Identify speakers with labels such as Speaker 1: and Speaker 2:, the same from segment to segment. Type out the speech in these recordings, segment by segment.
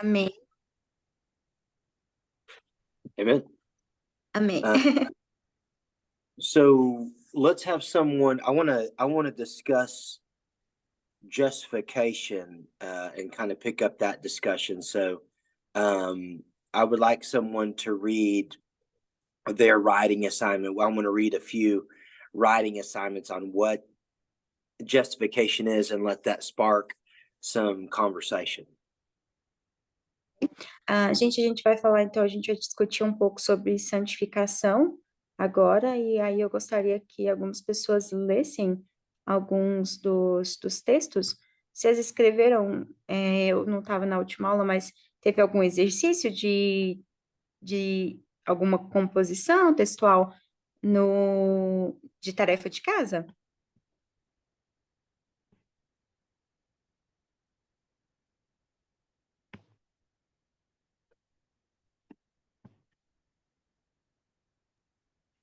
Speaker 1: Amém.
Speaker 2: Amen.
Speaker 1: Amém.
Speaker 2: So let's have someone. I want to discuss justification and kind of pick up that discussion. So I would like someone to read their writing assignment. Well, I'm going to read a few writing assignments on what justification is and let that spark some conversation.
Speaker 1: Gente, a gente vai falar, então, a gente vai discutir um pouco sobre santificação agora, e aí eu gostaria que algumas pessoas lessem alguns dos textos. Vocês escreveram, eu não estava na última aula, mas teve algum exercício de alguma composição textual de tarefa de casa?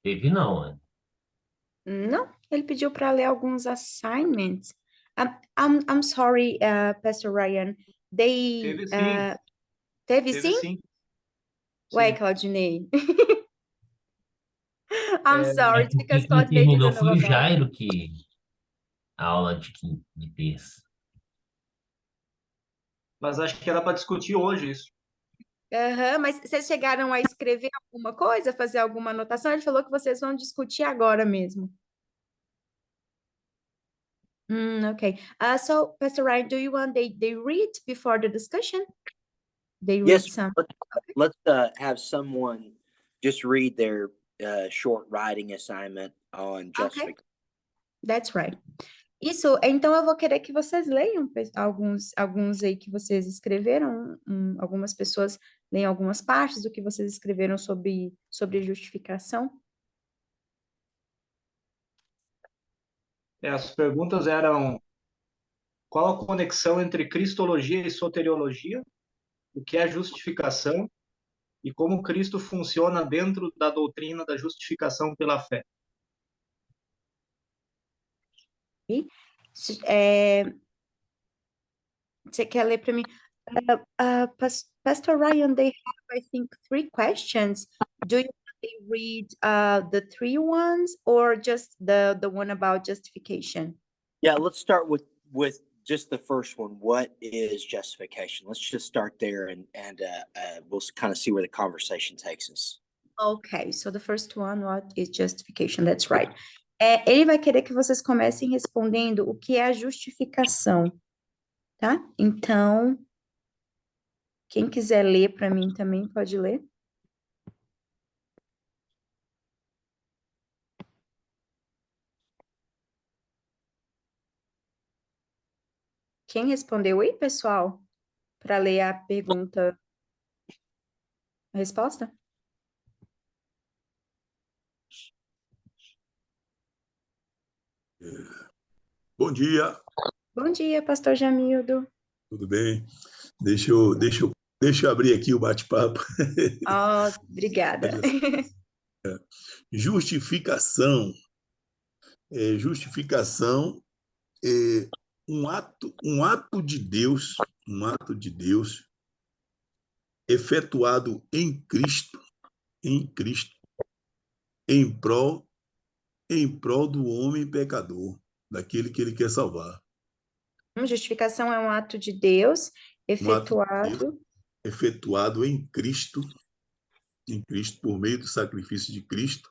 Speaker 3: Teve não, né?
Speaker 1: Não, ele pediu para ler alguns assignments. I'm sorry, Pastor Ryan. They
Speaker 4: Teve sim.
Speaker 1: teve
Speaker 4: Teve
Speaker 1: sim?
Speaker 4: sim.
Speaker 1: Ué,
Speaker 4: Sim.
Speaker 1: Claudinei. I'm
Speaker 4: É,
Speaker 1: sorry, it's
Speaker 3: Porque
Speaker 1: because
Speaker 3: quem
Speaker 1: Claudinei
Speaker 3: terminou
Speaker 1: didn't know
Speaker 3: foi o
Speaker 1: about.
Speaker 3: Jairo, que a aula de terça.
Speaker 4: mas acho que era para discutir hoje isso.
Speaker 1: Aham, mas vocês chegaram a escrever alguma coisa, fazer alguma anotação? Ele falou que vocês vão discutir agora mesmo. Okay. So, Pastor Ryan, do you want they read before the discussion? They read
Speaker 2: Yes,
Speaker 1: some.
Speaker 2: let's have someone just read their short writing assignment on justification.
Speaker 1: That's right. Isso, então eu vou querer que vocês leiam alguns aí que vocês escreveram, algumas pessoas leiam algumas partes do que vocês escreveram sobre justificação.
Speaker 4: As perguntas eram: qual a conexão entre cristologia e soteriologia? O que é justificação? E como Cristo funciona dentro da doutrina da justificação pela fé?
Speaker 1: É, você quer ler para mim? Pastor Ryan, they have, I think, 3 questions. Do you want to read the 3 ones or just the one about justification?
Speaker 2: Yeah, let's start with just the first one. What is justification? Let's just start there, and we'll kind of see where the conversation takes us.
Speaker 1: Okay, so the first one, what is justification? That's right. Ele vai querer que vocês comecem respondendo o que é a justificação, tá? Então, quem quiser ler para mim também pode ler. Quem respondeu aí, pessoal? Para ler a pergunta, a resposta?
Speaker 5: Bom dia,
Speaker 1: Bom dia, pastor Jamildo.
Speaker 5: tudo bem? Deixa eu abrir aqui o bate-papo.
Speaker 1: Oh, obrigada.
Speaker 5: Justificação. Justificação é um ato de Deus, efetuado em Cristo, em prol do homem pecador, daquele que ele quer salvar.
Speaker 1: Justificação é um ato de Deus
Speaker 5: Um ato de
Speaker 1: efetuado.
Speaker 5: Deus efetuado em Cristo, por meio do sacrifício de Cristo,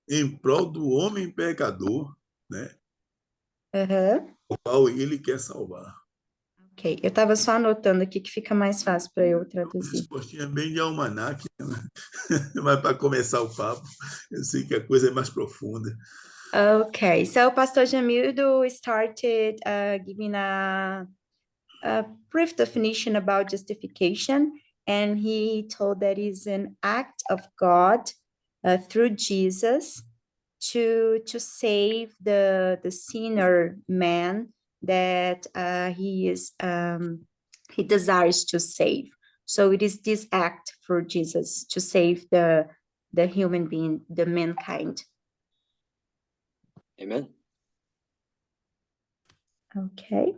Speaker 5: em prol do homem pecador, né?
Speaker 1: Aham.
Speaker 5: O qual ele quer salvar.
Speaker 1: Ok, eu estava só anotando aqui que fica mais fácil para eu
Speaker 5: Uma
Speaker 1: traduzir.
Speaker 5: respostinha bem de almanaque, né? Mas para começar o papo, eu sei que a coisa é mais profunda.
Speaker 1: Okay, so Pastor Jamildo started giving a brief definition about justification, and he told that is an act of God through Jesus to save the sinner man that he desires to save. So it is this act for Jesus to save the human being, the mankind.
Speaker 2: Amen.
Speaker 1: Okay.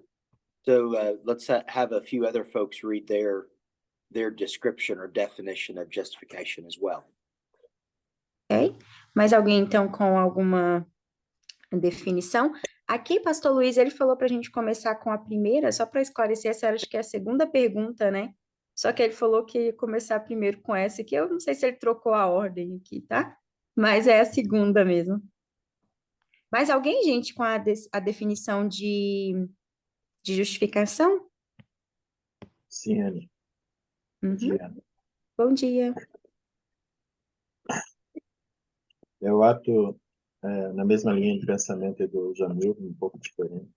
Speaker 2: So let's have a few other folks read their their description or definition of justification as well.
Speaker 1: Ok? Mais alguém, então, com alguma definição? Aqui, pastor Luiz, ele falou para a gente começar com a primeira, só para esclarecer, essa acho que é a segunda pergunta, né? Só que ele falou que ia começar primeiro com essa aqui, eu não sei se ele trocou a ordem aqui, tá? Mas é a segunda mesmo. Mais alguém, gente, com a definição de justificação?
Speaker 6: Sim, Anny. Bom
Speaker 1: Uhum.
Speaker 6: dia.
Speaker 1: Bom dia.
Speaker 6: É o ato, na mesma linha de pensamento do Jamil, um pouco diferente,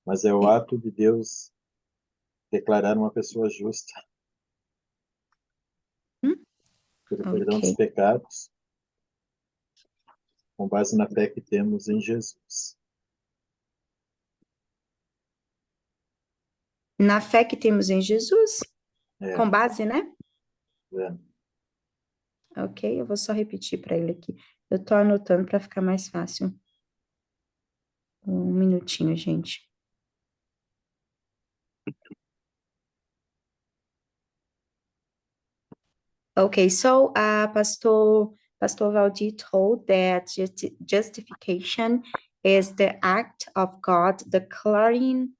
Speaker 6: mas é o ato de Deus declarar uma pessoa justa pelo perdão dos
Speaker 1: Ok.
Speaker 6: pecados, com base na fé que temos em Jesus.
Speaker 1: Na fé que temos em Jesus,
Speaker 6: É,
Speaker 1: com base, né?
Speaker 6: é.
Speaker 1: Ok, eu vou só repetir para ele aqui. Eu tô anotando para ficar mais fácil. Um minutinho, gente. Okay, so Pastor Valdir told that justification is the act of God declaring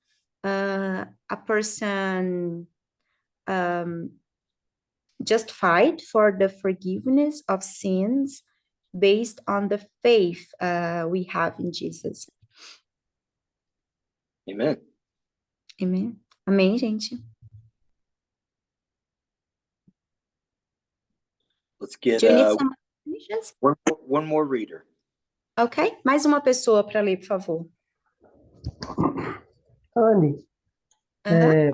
Speaker 1: a person justified for the forgiveness of sins based on the faith we have in Jesus.
Speaker 2: Amen.
Speaker 1: Amen. Amém, gente.
Speaker 2: Let's get
Speaker 1: Do you need some definitions?
Speaker 2: one more reader.
Speaker 1: Ok, mais uma pessoa para ler, por favor.
Speaker 7: Anny,
Speaker 1: Aham.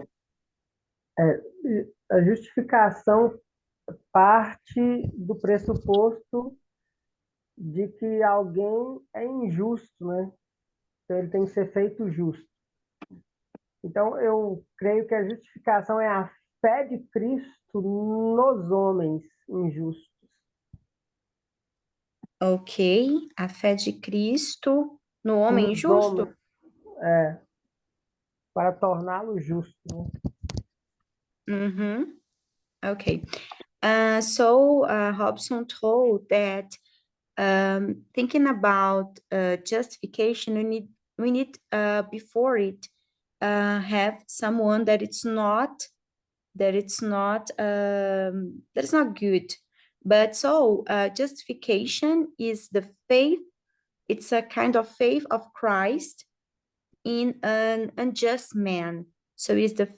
Speaker 7: a justificação parte do pressuposto de que alguém é injusto, né? Então, ele tem que ser feito justo. Então, eu creio que a justificação é a fé de Cristo nos homens injustos.
Speaker 1: Ok, a fé de Cristo no homem
Speaker 7: Nos
Speaker 1: justo?
Speaker 7: homens, para torná-lo justo, né?
Speaker 1: Mhm. Okay. So Robson told that thinking about justification, we need before it have someone that it's not good. But so justification is the faith. It's a kind of faith of Christ in an unjust man. So it's the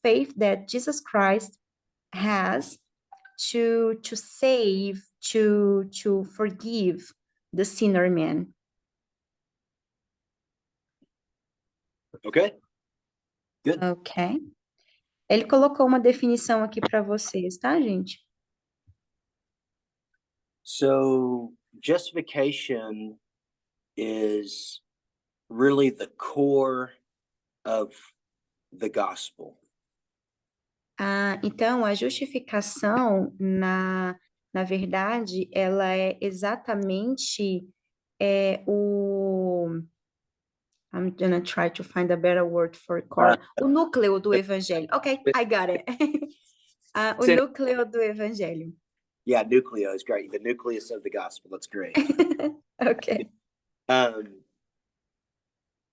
Speaker 1: faith that Jesus Christ has to save, to forgive the sinner man.
Speaker 2: Okay. Good.
Speaker 1: Ok. Ele colocou uma definição aqui para vocês, tá, gente?
Speaker 2: So justification is really the core of the gospel.
Speaker 1: Então, a justificação, na verdade, ela é exatamente I'm gonna try to find a better word for core. O núcleo do evangelho. Ok, I got it. O núcleo do evangelho.
Speaker 2: Yeah, nucleo is great. The nucleus of the gospel. That's great.
Speaker 1: Ok.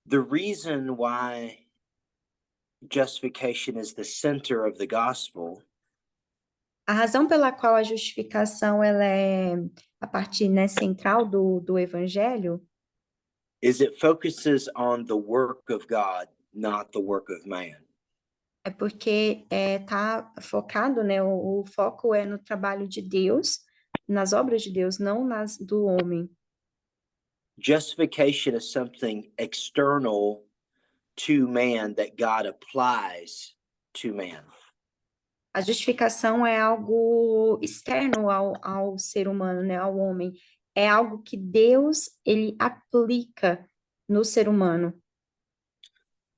Speaker 2: The reason why justification is the center of the gospel
Speaker 1: A razão pela qual a justificação ela é a parte, né, central do evangelho
Speaker 2: is it focuses on the work of God, not the work of man.
Speaker 1: é porque tá focado, né, o foco é no trabalho de Deus, nas obras de Deus, não nas do homem.
Speaker 2: Justification is something external to man that God applies to man.
Speaker 1: A justificação é algo externo ao ser humano, né, ao homem. É algo que Deus, ele aplica no ser humano.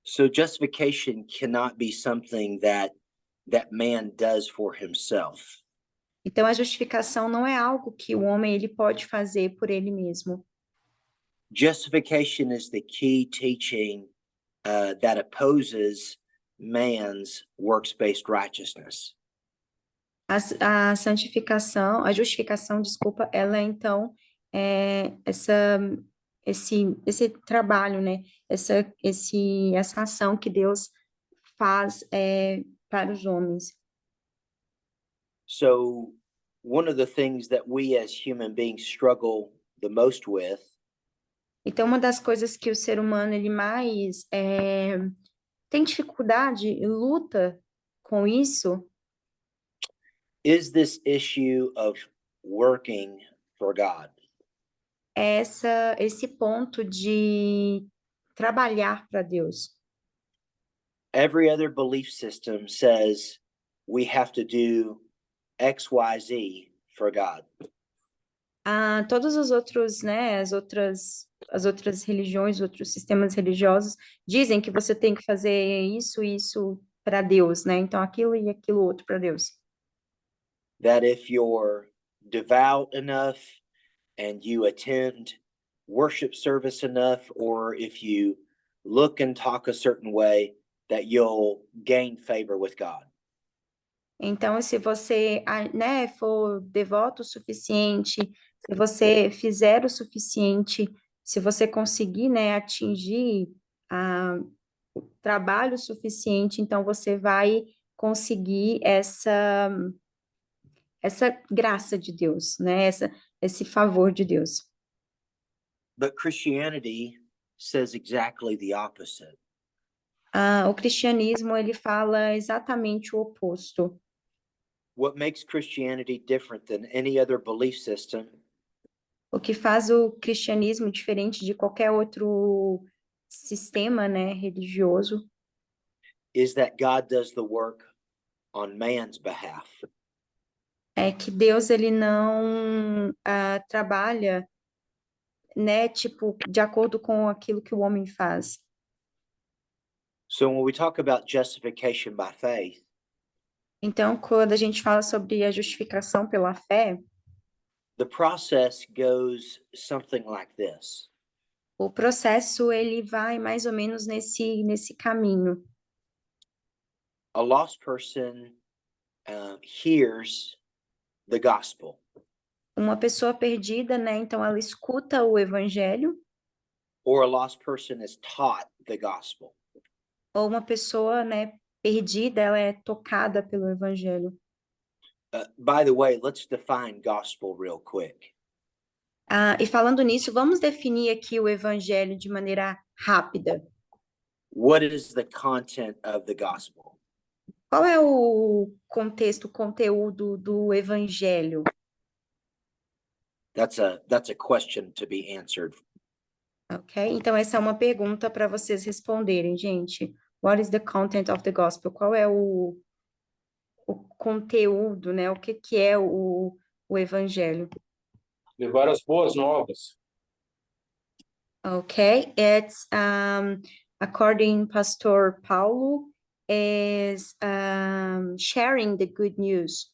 Speaker 2: So justification cannot be something that man does for himself.
Speaker 1: Então, a justificação não é algo que o homem ele pode fazer por ele mesmo.
Speaker 2: Justification is the key teaching that opposes man's works-based righteousness.
Speaker 1: A santificação, a justificação, desculpa, ela então é esse trabalho, né? Essa ação que Deus faz para os homens.
Speaker 2: So, one of the things that we as human beings struggle the most with
Speaker 1: Então, uma das coisas que o ser humano ele mais tem dificuldade e luta com isso
Speaker 2: is this issue of working for God.
Speaker 1: é esse ponto de trabalhar para Deus.
Speaker 2: Every other belief system says we have to do XYZ for God.
Speaker 1: Todos os outros, né, as outras religiões, outros sistemas religiosos dizem que você tem que fazer isso para Deus, né? Então aquilo e aquilo outro para Deus.
Speaker 2: That if you're devout enough and you attend worship service enough, or if you look and talk a certain way, that you'll gain favor with God.
Speaker 1: Então, se você, né, for devoto o suficiente, se você fizer o suficiente, se você conseguir, né, atingir o trabalho suficiente, então você vai conseguir essa graça de Deus, né, esse favor de Deus.
Speaker 2: But Christianity says exactly the opposite.
Speaker 1: O cristianismo, ele fala exatamente o oposto.
Speaker 2: What makes Christianity different than any other belief system
Speaker 1: O que faz o cristianismo diferente de qualquer outro sistema, né, religioso,
Speaker 2: is that God does the work on man's behalf.
Speaker 1: é que Deus ele não trabalha, né, tipo, de acordo com aquilo que o homem faz.
Speaker 2: So when we talk about justification by faith,
Speaker 1: Então, quando a gente fala sobre a justificação pela fé,
Speaker 2: the process goes something like this.
Speaker 1: o processo ele vai mais ou menos nesse caminho.
Speaker 2: A lost person hears the gospel.
Speaker 1: Uma pessoa perdida, né, então ela escuta o evangelho,
Speaker 2: Or a lost person is taught the gospel.
Speaker 1: ou uma pessoa, né, perdida, ela é tocada pelo evangelho.
Speaker 2: By the way, let's define gospel real quick.
Speaker 1: E falando nisso, vamos definir aqui o evangelho de maneira rápida.
Speaker 2: What is the content of the gospel?
Speaker 1: Qual é o contexto, o conteúdo do evangelho?
Speaker 2: That's a question to be answered.
Speaker 1: Ok? Então, essa é uma pergunta para vocês responderem, gente. What is the content of the gospel? Qual é o conteúdo, né? O que é o evangelho?
Speaker 8: Levar as boas novas.
Speaker 1: Okay, it's according Pastor Paulo is sharing the good news.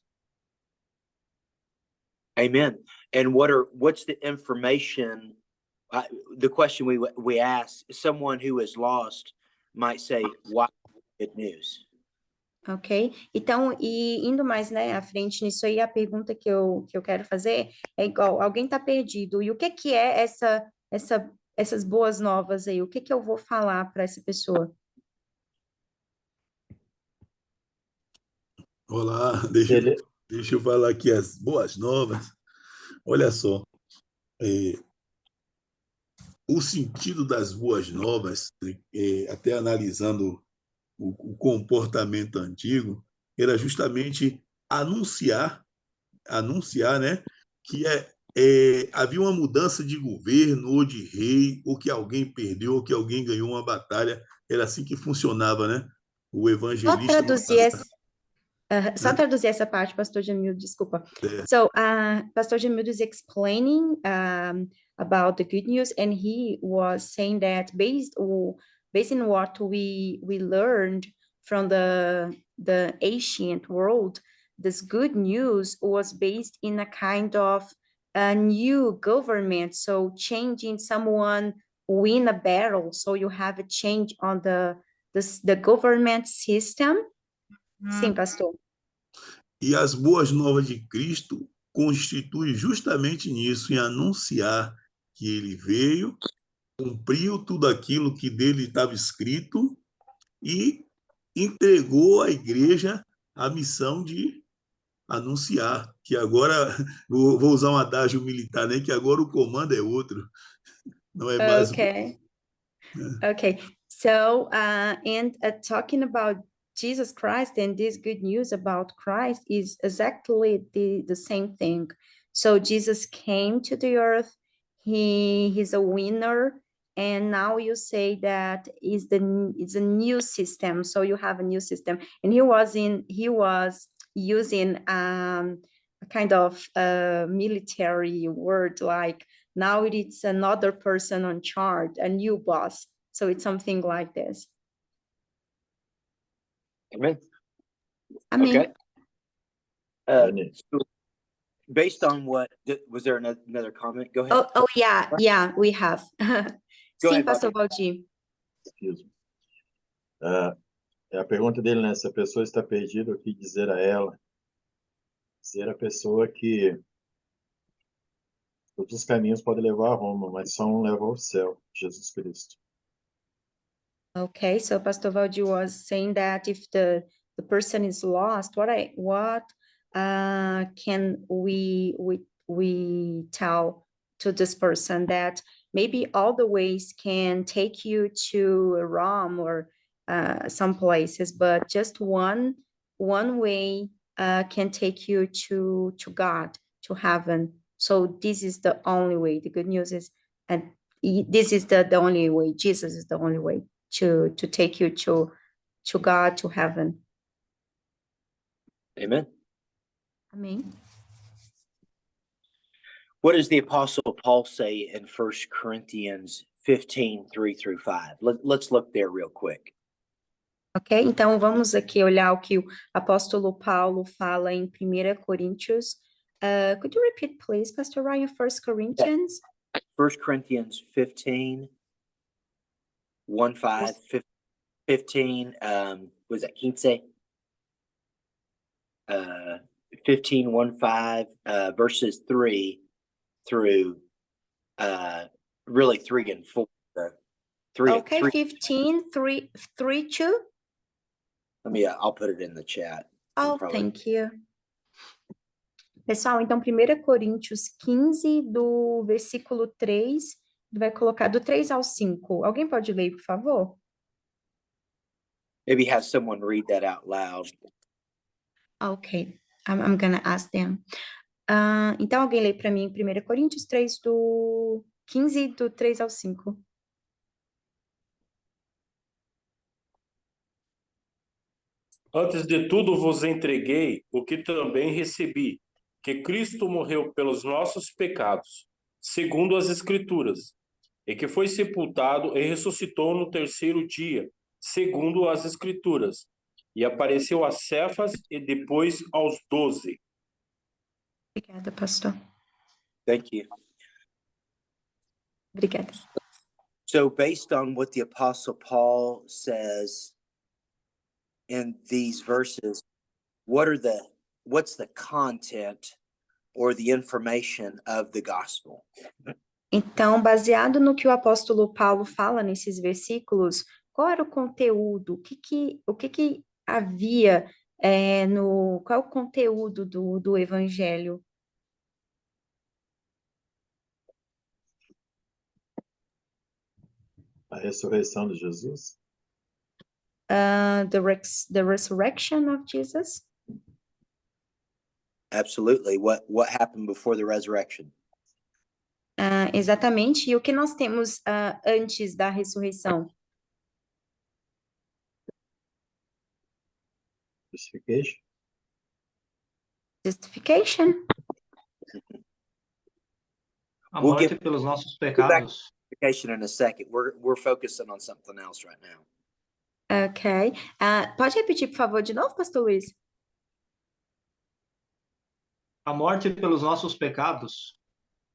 Speaker 2: Amen. And what's the information? The question we ask, someone who is lost might say, "Why good news?"
Speaker 1: Ok? Então, e indo mais, né, à frente nisso aí, a pergunta que eu quero fazer é igual, alguém está perdido, e o que é essas boas novas aí? O que eu vou falar para essa pessoa?
Speaker 5: Olá,
Speaker 6: Ele,
Speaker 5: deixa eu falar aqui as boas novas. Olha só, o sentido das boas novas, até analisando o comportamento antigo, era justamente anunciar, né, que havia uma mudança de governo ou de rei, ou que alguém perdeu, ou que alguém ganhou uma batalha. Era assim que funcionava, né? O
Speaker 1: Só
Speaker 5: evangelista
Speaker 1: traduzir só traduzir essa parte, Pastor Jamil, desculpa. So, Pastor Jamil is explaining about the good news, and he was saying that based in what we learned from the ancient world, this good news was based in a kind of a new government, so changing someone win a battle, so you have a change on the government system. Sim, pastor.
Speaker 5: E as boas novas de Cristo constituem justamente nisso, em anunciar que ele veio, cumpriu tudo aquilo que dele estava escrito e entregou à igreja a missão de anunciar, que agora, vou usar um adágio militar, né, que agora o comando é outro, não é mais...
Speaker 1: Okay. Okay. So, and talking about Jesus Christ and this good news about Christ is exactly the same thing. So Jesus came to the earth. He's a winner. And now you say that it's a new system. So you have a new system. And he was using a kind of military word, like now it's another person on charge, a new boss. So it's something like this.
Speaker 2: Amen.
Speaker 1: I mean,
Speaker 2: Okay.
Speaker 6: Dani,
Speaker 2: So based on what, was there another comment? Go ahead.
Speaker 1: oh yeah, we have.
Speaker 2: Go
Speaker 1: Sim,
Speaker 2: ahead,
Speaker 1: Pastor
Speaker 2: Bobby.
Speaker 1: Valdir.
Speaker 6: excuse me. É a pergunta dele, né? Se a pessoa está perdida, o que dizer a ela? Dizer à pessoa que todos os caminhos podem levar a Roma, mas só um leva ao céu, Jesus Cristo.
Speaker 1: Okay, so Pastor Valdir was saying that if the person is lost, what can we tell to this person that maybe all the ways can take you to Rome or some places, but just one way can take you to God, to heaven. So this is the only way. The good news is, and this is the only way. Jesus is the only way to take you to God, to heaven.
Speaker 2: Amen.
Speaker 1: Amen.
Speaker 2: What does the Apostle Paul say in 1 Corinthians 15, 3-5? Let's look there real quick.
Speaker 1: Ok, então vamos aqui olhar o que o apóstolo Paulo fala em 1 Coríntios. Could you repeat, please, Pastor Ryan, 1 Corinthians?
Speaker 2: 1 Corinthians 15, 1-5, 15, was that 15? 15, 1-5, verses 3 through really 3 and 4.
Speaker 1: Okay, 15, 3, 2.
Speaker 2: I'll put it in the chat.
Speaker 1: Oh, thank you. Pessoal, então 1 Coríntios 15, do versículo 3, vai colocar do 3 ao 5. Alguém pode ler, por favor?
Speaker 2: Maybe have someone read that out loud.
Speaker 1: Ok, I'm gonna ask them. Então, alguém lê para mim 1 Coríntios 3, do 15, do 3 ao 5.
Speaker 8: Antes de tudo vos entreguei o que também recebi, que Cristo morreu pelos nossos pecados, segundo as Escrituras, e que foi sepultado e ressuscitou no terceiro dia, segundo as Escrituras, e apareceu a Cefas e depois aos 12.
Speaker 1: Obrigada, pastor.
Speaker 2: Thank you.
Speaker 1: Obrigada.
Speaker 2: So based on what the Apostle Paul says in these verses, what's the content or the information of the gospel?
Speaker 1: Então, baseado no que o apóstolo Paulo fala nesses versículos, qual era o conteúdo? O que havia qual é o conteúdo do evangelho?
Speaker 6: A ressurreição de Jesus?
Speaker 1: The resurrection of Jesus?
Speaker 2: Absolutely. What happened before the resurrection?
Speaker 1: Exatamente. E o que nós temos antes da ressurreição?
Speaker 6: Justification?
Speaker 1: Justification.
Speaker 4: A
Speaker 2: We'll
Speaker 4: morte
Speaker 2: get-
Speaker 4: pelos nossos
Speaker 2: back-
Speaker 4: pecados.
Speaker 2: In a second. We're focusing on something else right now.
Speaker 1: Ok. Pode repetir, por favor, de novo, pastor Luiz?
Speaker 4: A morte pelos nossos pecados.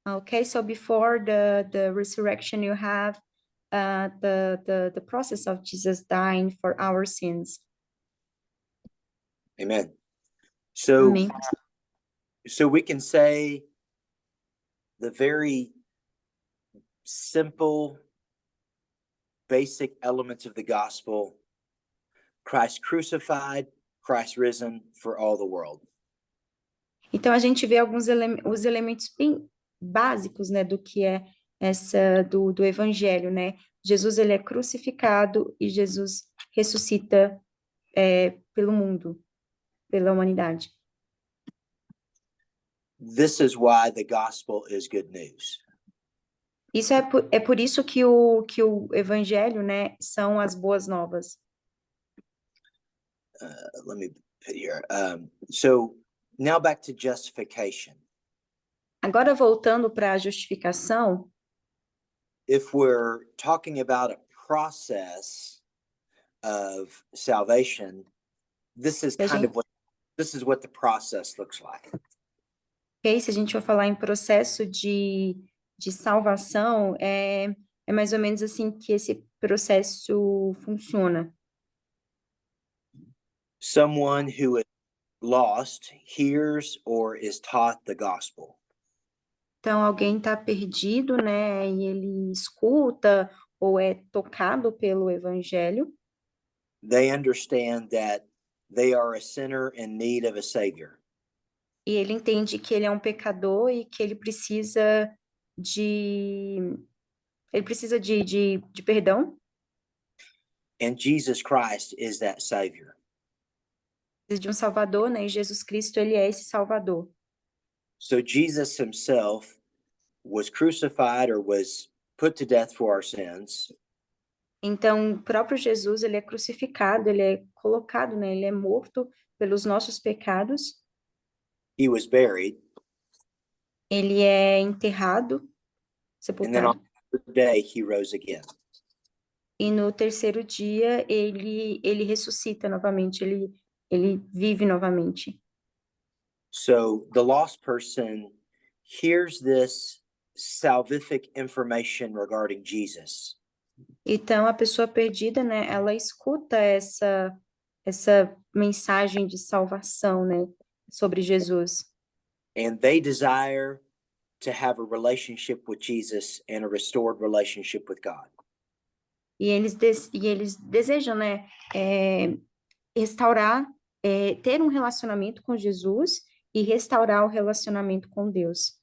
Speaker 1: Okay, so before the resurrection, you have the process of Jesus dying for our sins.
Speaker 2: Amen. So,
Speaker 1: Amém.
Speaker 2: so we can say the very simple, basic elements of the gospel: Christ crucified, Christ risen for all the world.
Speaker 1: Então a gente vê os elementos bem básicos, né, do que é essa do evangelho, né? Jesus ele é crucificado e Jesus ressuscita pelo mundo, pela humanidade.
Speaker 2: This is why the gospel is good news.
Speaker 1: Isso é por isso que o evangelho, né, são as boas novas.
Speaker 2: Let me put here. So now back to justification.
Speaker 1: Agora voltando para a justificação,
Speaker 2: If we're talking about a process of salvation, this is kind of what the process looks like.
Speaker 1: ok? Se a gente for falar em processo de salvação, é mais ou menos assim que esse processo funciona.
Speaker 2: Someone who is lost hears or is taught the gospel.
Speaker 1: Então, alguém está perdido, né, e ele escuta ou é tocado pelo evangelho,
Speaker 2: They understand that they are a sinner in need of a savior.
Speaker 1: e ele entende que ele é um pecador e que ele precisa de perdão,
Speaker 2: And Jesus Christ is that savior.
Speaker 1: precisa de um salvador, né, e Jesus Cristo, ele é esse salvador.
Speaker 2: So Jesus himself was crucified or was put to death for our sins.
Speaker 1: Então, o próprio Jesus, ele é crucificado, ele é colocado, né, ele é morto pelos nossos pecados,
Speaker 2: He was buried,
Speaker 1: ele é enterrado,
Speaker 2: and then on
Speaker 1: sepultado,
Speaker 2: the third day he rose again.
Speaker 1: e no terceiro dia ele ressuscita novamente, ele vive novamente.
Speaker 2: So the lost person hears this salvific information regarding Jesus.
Speaker 1: Então, a pessoa perdida, né, ela escuta essa mensagem de salvação, né, sobre Jesus.
Speaker 2: And they desire to have a relationship with Jesus and a restored relationship with God.
Speaker 1: E eles desejam, né, restaurar, ter um relacionamento com Jesus e restaurar o relacionamento com Deus.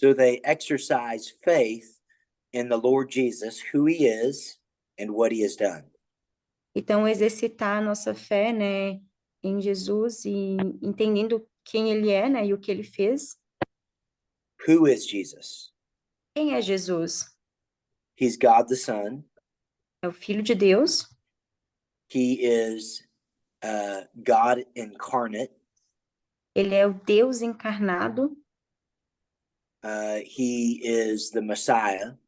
Speaker 2: So they exercise faith in the Lord Jesus, who he is and what he has done.
Speaker 1: Então, exercitar a nossa fé, né, em Jesus e entendendo quem ele é, né, e o que ele fez.
Speaker 2: Who is Jesus?
Speaker 1: Quem é Jesus?
Speaker 2: He's God the Son.
Speaker 1: É o Filho de Deus.
Speaker 2: He is God incarnate.
Speaker 1: Ele é o Deus encarnado.
Speaker 2: He is the Messiah.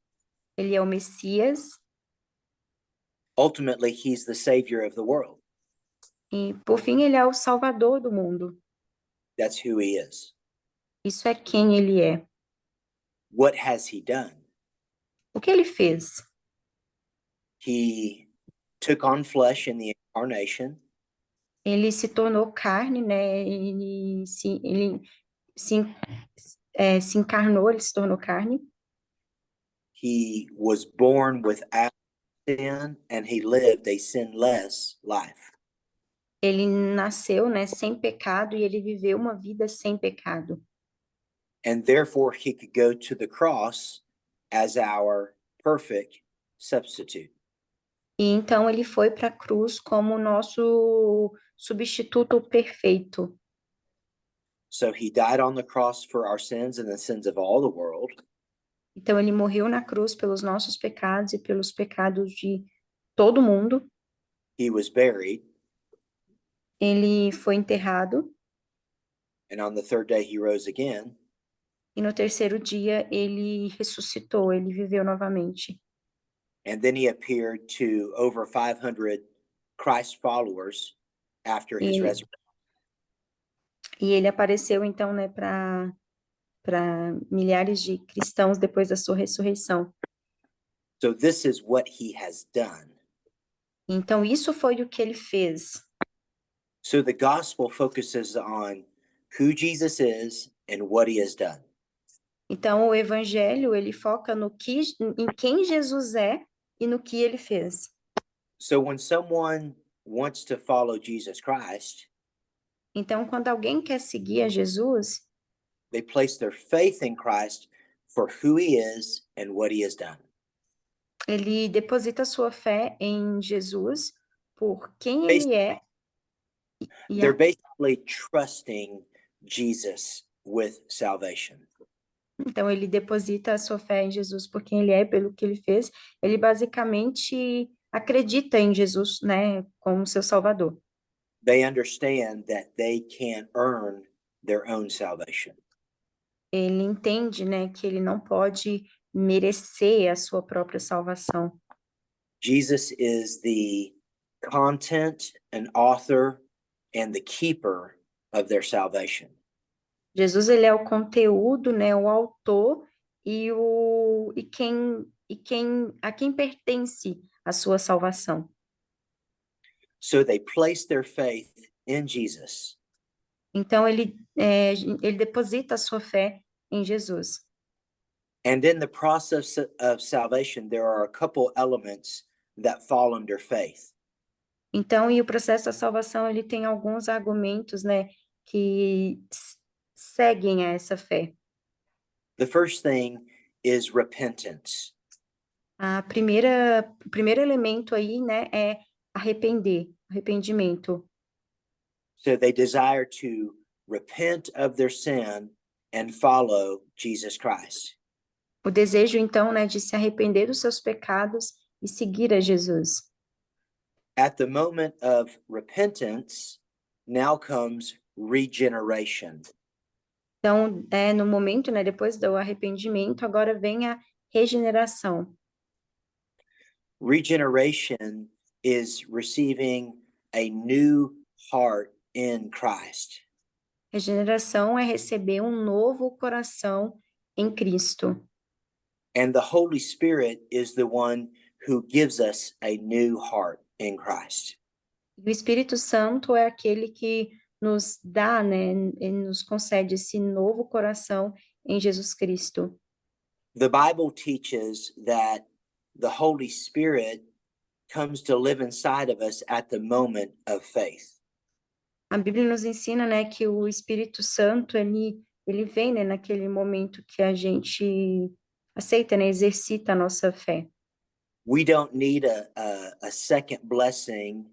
Speaker 1: Ele é o Messias.
Speaker 2: Ultimately, he's the Savior of the world.
Speaker 1: E, por fim, ele é o Salvador do mundo.
Speaker 2: That's who he is.
Speaker 1: Isso é quem ele é.
Speaker 2: What has he done?
Speaker 1: O que ele fez?
Speaker 2: He took on flesh in the incarnation.
Speaker 1: Ele se tornou carne, né? Ele se encarnou, ele se tornou carne.
Speaker 2: He was born without sin and he lived a sinless life.
Speaker 1: Ele nasceu, né, sem pecado e ele viveu uma vida sem pecado.
Speaker 2: And therefore he could go to the cross as our perfect substitute.
Speaker 1: E então ele foi para a cruz como o nosso substituto perfeito.
Speaker 2: So he died on the cross for our sins and the sins of all the world.
Speaker 1: Então ele morreu na cruz pelos nossos pecados e pelos pecados de todo mundo.
Speaker 2: He was buried.
Speaker 1: Ele foi enterrado.
Speaker 2: And on the third day he rose again.
Speaker 1: E no terceiro dia ele ressuscitou, ele viveu novamente.
Speaker 2: And then he appeared to over 500 Christ followers after his resurrection.
Speaker 1: E ele apareceu então, né, para milhares de cristãos depois da sua ressurreição.
Speaker 2: So this is what he has done.
Speaker 1: Então isso foi o que ele fez.
Speaker 2: So the gospel focuses on who Jesus is and what he has done.
Speaker 1: Então, o evangelho, ele foca em quem Jesus é e no que ele fez.
Speaker 2: So when someone wants to follow Jesus Christ,
Speaker 1: Então, quando alguém quer seguir a Jesus,
Speaker 2: they place their faith in Christ for who he is and what he has done.
Speaker 1: ele deposita sua fé em Jesus por quem ele é.
Speaker 2: They're basically trusting Jesus with salvation.
Speaker 1: Então, ele deposita a sua fé em Jesus por quem ele é, pelo que ele fez. Ele basicamente acredita em Jesus, né, como seu Salvador.
Speaker 2: They understand that they can't earn their own salvation.
Speaker 1: Ele entende, né, que ele não pode merecer a sua própria salvação.
Speaker 2: Jesus is the content and author and the keeper of their salvation.
Speaker 1: Jesus, ele é o conteúdo, né, o autor a quem pertence a sua salvação.
Speaker 2: So they place their faith in Jesus.
Speaker 1: Então ele deposita a sua fé em Jesus.
Speaker 2: And in the process of salvation, there are a couple elements that fall under faith.
Speaker 1: Então, e o processo da salvação, ele tem alguns argumentos, né, que seguem a essa fé.
Speaker 2: The first thing is repentance.
Speaker 1: O primeiro elemento aí, né, é arrependimento.
Speaker 2: So they desire to repent of their sin and follow Jesus Christ.
Speaker 1: O desejo, então, né, de se arrepender dos seus pecados e seguir a Jesus.
Speaker 2: At the moment of repentance, now comes regeneration.
Speaker 1: Então, no momento, né, depois do arrependimento, agora vem a regeneração.
Speaker 2: Regeneration is receiving a new heart in Christ.
Speaker 1: Regeneração é receber um novo coração em Cristo.
Speaker 2: And the Holy Spirit is the one who gives us a new heart in Christ.
Speaker 1: E o Espírito Santo é aquele que nos dá, né, e nos concede esse novo coração em Jesus Cristo.
Speaker 2: The Bible teaches that the Holy Spirit comes to live inside of us at the moment of faith.
Speaker 1: A Bíblia nos ensina, né, que o Espírito Santo, ele vem, né, naquele momento que a gente aceita, né, exercita a nossa fé.
Speaker 2: We don't need a second blessing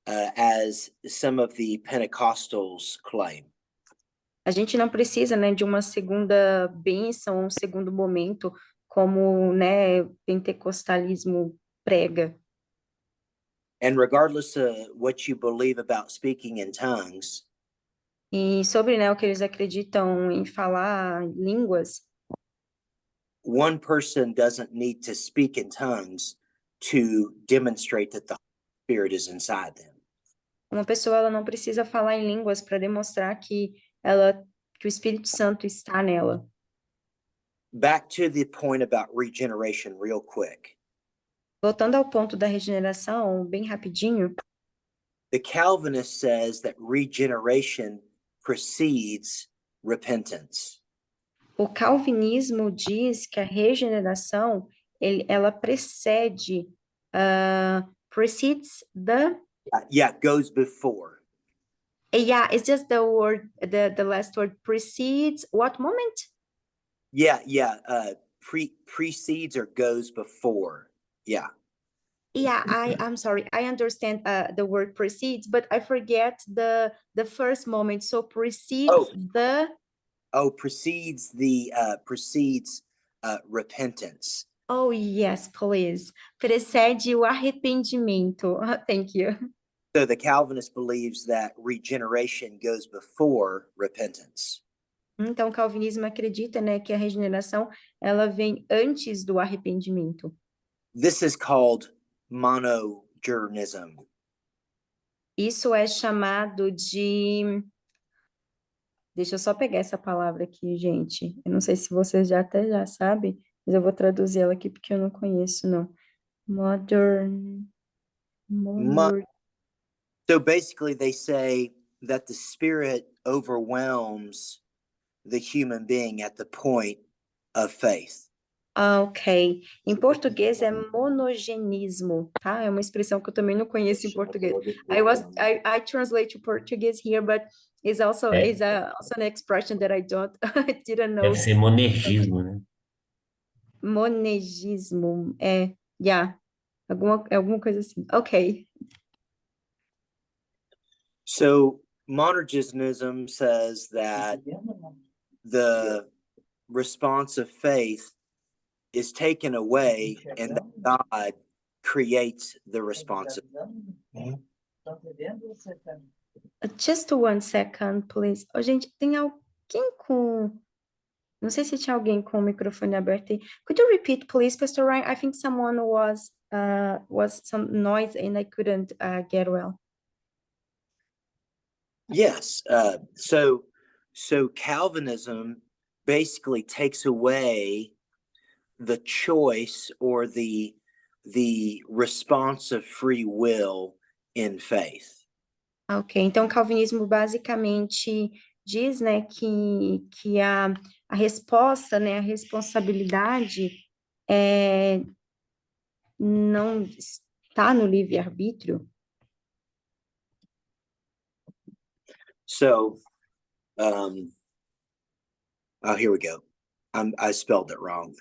Speaker 2: as some of the Pentecostals claim.
Speaker 1: A gente não precisa, né, de uma segunda bênção, um segundo momento, como, né, o pentecostalismo prega.
Speaker 2: And regardless of what you believe about speaking in tongues,
Speaker 1: E sobre, né, o que eles acreditam em falar línguas,
Speaker 2: one person doesn't need to speak in tongues to demonstrate that the Spirit is inside them.
Speaker 1: uma pessoa ela não precisa falar em línguas para demonstrar que o Espírito Santo está nela.
Speaker 2: Back to the point about regeneration real quick.
Speaker 1: Voltando ao ponto da regeneração, bem rapidinho,
Speaker 2: The Calvinist says that regeneration precedes repentance.
Speaker 1: o calvinismo diz que a regeneração, ela precede, precedes
Speaker 2: Yeah, goes before.
Speaker 1: yeah, it's just the word, the last word, precedes, what moment?
Speaker 2: Yeah. Precedes or goes before. Yeah.
Speaker 1: Yeah, I'm sorry, I understand the word precedes, but I forget the first moment, so precedes
Speaker 2: Precedes repentance.
Speaker 1: Oh, yes, please. Precede o arrependimento. Thank you.
Speaker 2: So the Calvinist believes that regeneration goes before repentance.
Speaker 1: Então, o calvinismo acredita, né, que a regeneração, ela vem antes do arrependimento.
Speaker 2: This is called monogenism.
Speaker 1: Isso é chamado de... Deixa eu só pegar essa palavra aqui, gente. Eu não sei se vocês já sabem, mas eu vou traduzir ela aqui porque eu não conheço, não.
Speaker 2: So basically they say that the Spirit overwhelms the human being at the point of faith.
Speaker 1: Ok. Em português é monogenismo, tá? É uma expressão que eu também não conheço em português. I translate to Portuguese here, but it's also also an expression that I didn't know.
Speaker 3: Deve ser monergismo, né?
Speaker 1: Monegismo, yeah. Alguma coisa assim. Ok.
Speaker 2: So monergism says that the response of faith is taken away and that God creates the response.
Speaker 1: Just 1 second, please. Oh, gente, tem alguém com... Não sei se tinha alguém com o microfone aberto aí. Could you repeat, please, Pastor Ryan? I think someone was some noise and I couldn't get well.
Speaker 2: Yes. So Calvinism basically takes away the choice or the response of free will in faith.
Speaker 1: Ok, então o calvinismo basicamente diz, né, que a resposta, né, a responsabilidade não está no livre-arbítrio.
Speaker 2: So, here we go. I spelled it wrong.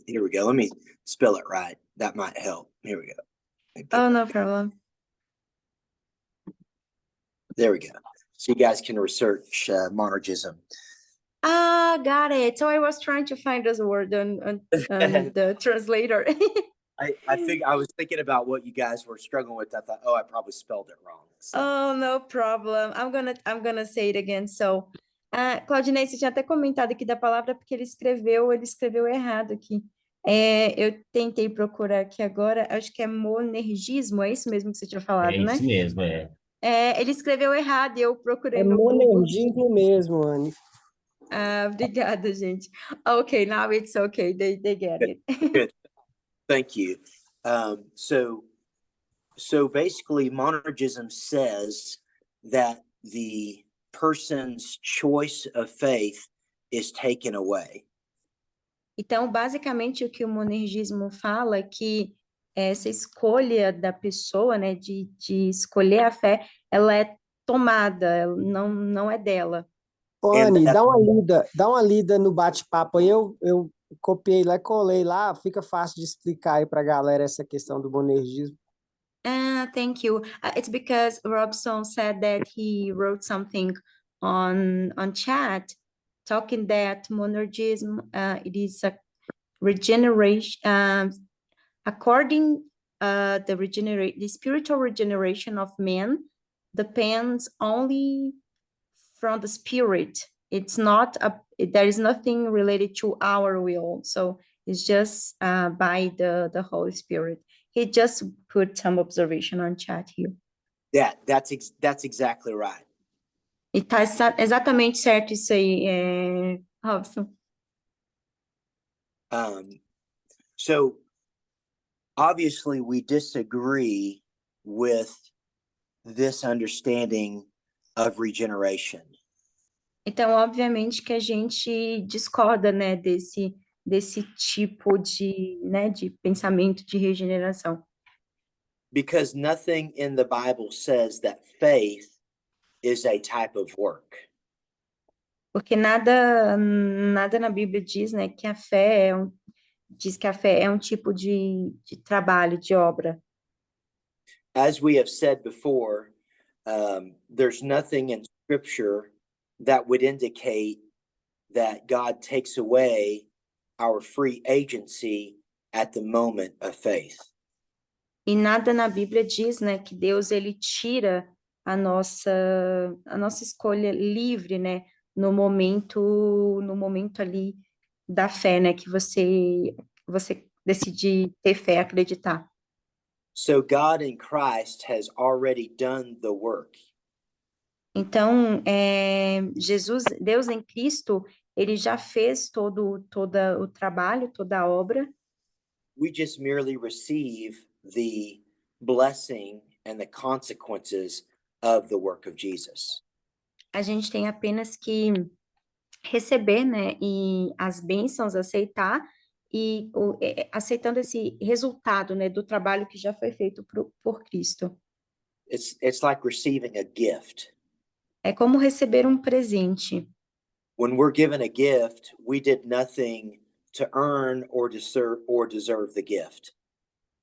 Speaker 2: Here we go. Let me spell it right. That might help. Here we go.
Speaker 1: Oh, no problem.
Speaker 2: There we go. So you guys can research monergism.
Speaker 1: Ah, got it. So I was trying to find this word on the translator.
Speaker 2: I think I was thinking about what you guys were struggling with. I thought, oh, I probably spelled it wrong. So.
Speaker 1: Oh, no problem. I'm gonna say it again. So, Claudinei, você tinha até comentado aqui da palavra porque ele escreveu errado aqui. Eu tentei procurar aqui agora, acho que é monergismo, é isso mesmo que você tinha falado, né?
Speaker 3: É isso mesmo, é.
Speaker 1: Ele escreveu errado e eu procurei
Speaker 7: É
Speaker 1: no Google.
Speaker 7: monergismo mesmo, Anne.
Speaker 1: Obrigada, gente. Okay, now it's okay. They get it.
Speaker 2: Good. Thank you. So basically, monergism says that the person's choice of faith is taken away.
Speaker 1: Então, basicamente, o que o monergismo fala é que essa escolha da pessoa, né, de escolher a fé, ela é tomada, ela não é dela.
Speaker 7: Ô, Anne, dá uma lida no bate-papo aí, eu copiei lá, colei lá, fica fácil de explicar aí pra galera essa questão do monergismo.
Speaker 1: Thank you. It's because Robson said that he wrote something on chat talking that monergism it is a regeneration according the spiritual regeneration of man depends only from the spirit. It's not there is nothing related to our will, so it's just by the Holy Spirit. He just put some observation on chat here.
Speaker 2: Yeah, that's exactly right.
Speaker 1: E tá exatamente certo isso aí, Robson.
Speaker 2: So obviously we disagree with this understanding of regeneration.
Speaker 1: Então, obviamente que a gente discorda, né, desse tipo de pensamento de regeneração.
Speaker 2: Because nothing in the Bible says that faith is a type of work.
Speaker 1: Porque nada na Bíblia diz, né, que a fé é um tipo de trabalho, de obra.
Speaker 2: As we have said before, there's nothing in Scripture that would indicate that God takes away our free agency at the moment of faith.
Speaker 1: E nada na Bíblia diz, né, que Deus ele tira a nossa escolha livre, né, no momento ali da fé, né, que você decide ter fé, acreditar.
Speaker 2: So God in Christ has already done the work.
Speaker 1: Então, Deus em Cristo, ele já fez todo o trabalho, toda a obra.
Speaker 2: We just merely receive the blessing and the consequences of the work of Jesus.
Speaker 1: A gente tem apenas que receber, né, e as bênçãos, aceitar e aceitando esse resultado, né, do trabalho que já foi feito por Cristo.
Speaker 2: It's like receiving a gift.
Speaker 1: É como receber um presente.
Speaker 2: When we're given a gift, we did nothing to earn or deserve the gift.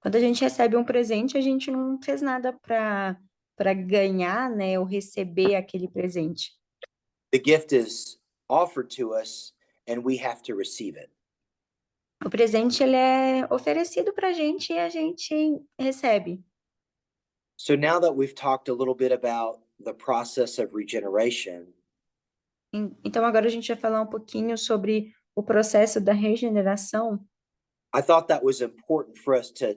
Speaker 1: Quando a gente recebe um presente, a gente não fez nada para ganhar, né, ou receber aquele presente.
Speaker 2: The gift is offered to us and we have to receive it.
Speaker 1: O presente ele é oferecido para a gente e a gente recebe.
Speaker 2: So now that we've talked a little bit about the process of regeneration,
Speaker 1: Então agora a gente vai falar um pouquinho sobre o processo da regeneração.
Speaker 2: I thought that was important for us to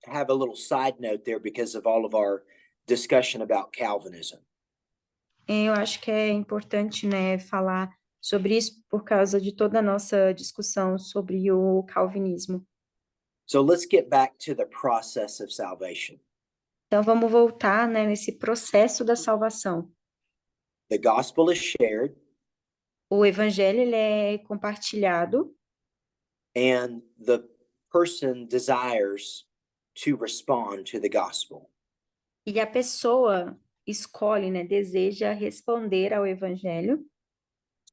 Speaker 2: have a little side note there because of all of our discussion about Calvinism.
Speaker 1: Eu acho que é importante, né, falar sobre isso por causa de toda a nossa discussão sobre o calvinismo.
Speaker 2: So let's get back to the process of salvation.
Speaker 1: Então vamos voltar, né, nesse processo da salvação.
Speaker 2: The gospel is shared
Speaker 1: O evangelho ele é compartilhado
Speaker 2: and the person desires to respond to the gospel.
Speaker 1: e a pessoa escolhe, né, deseja responder ao evangelho.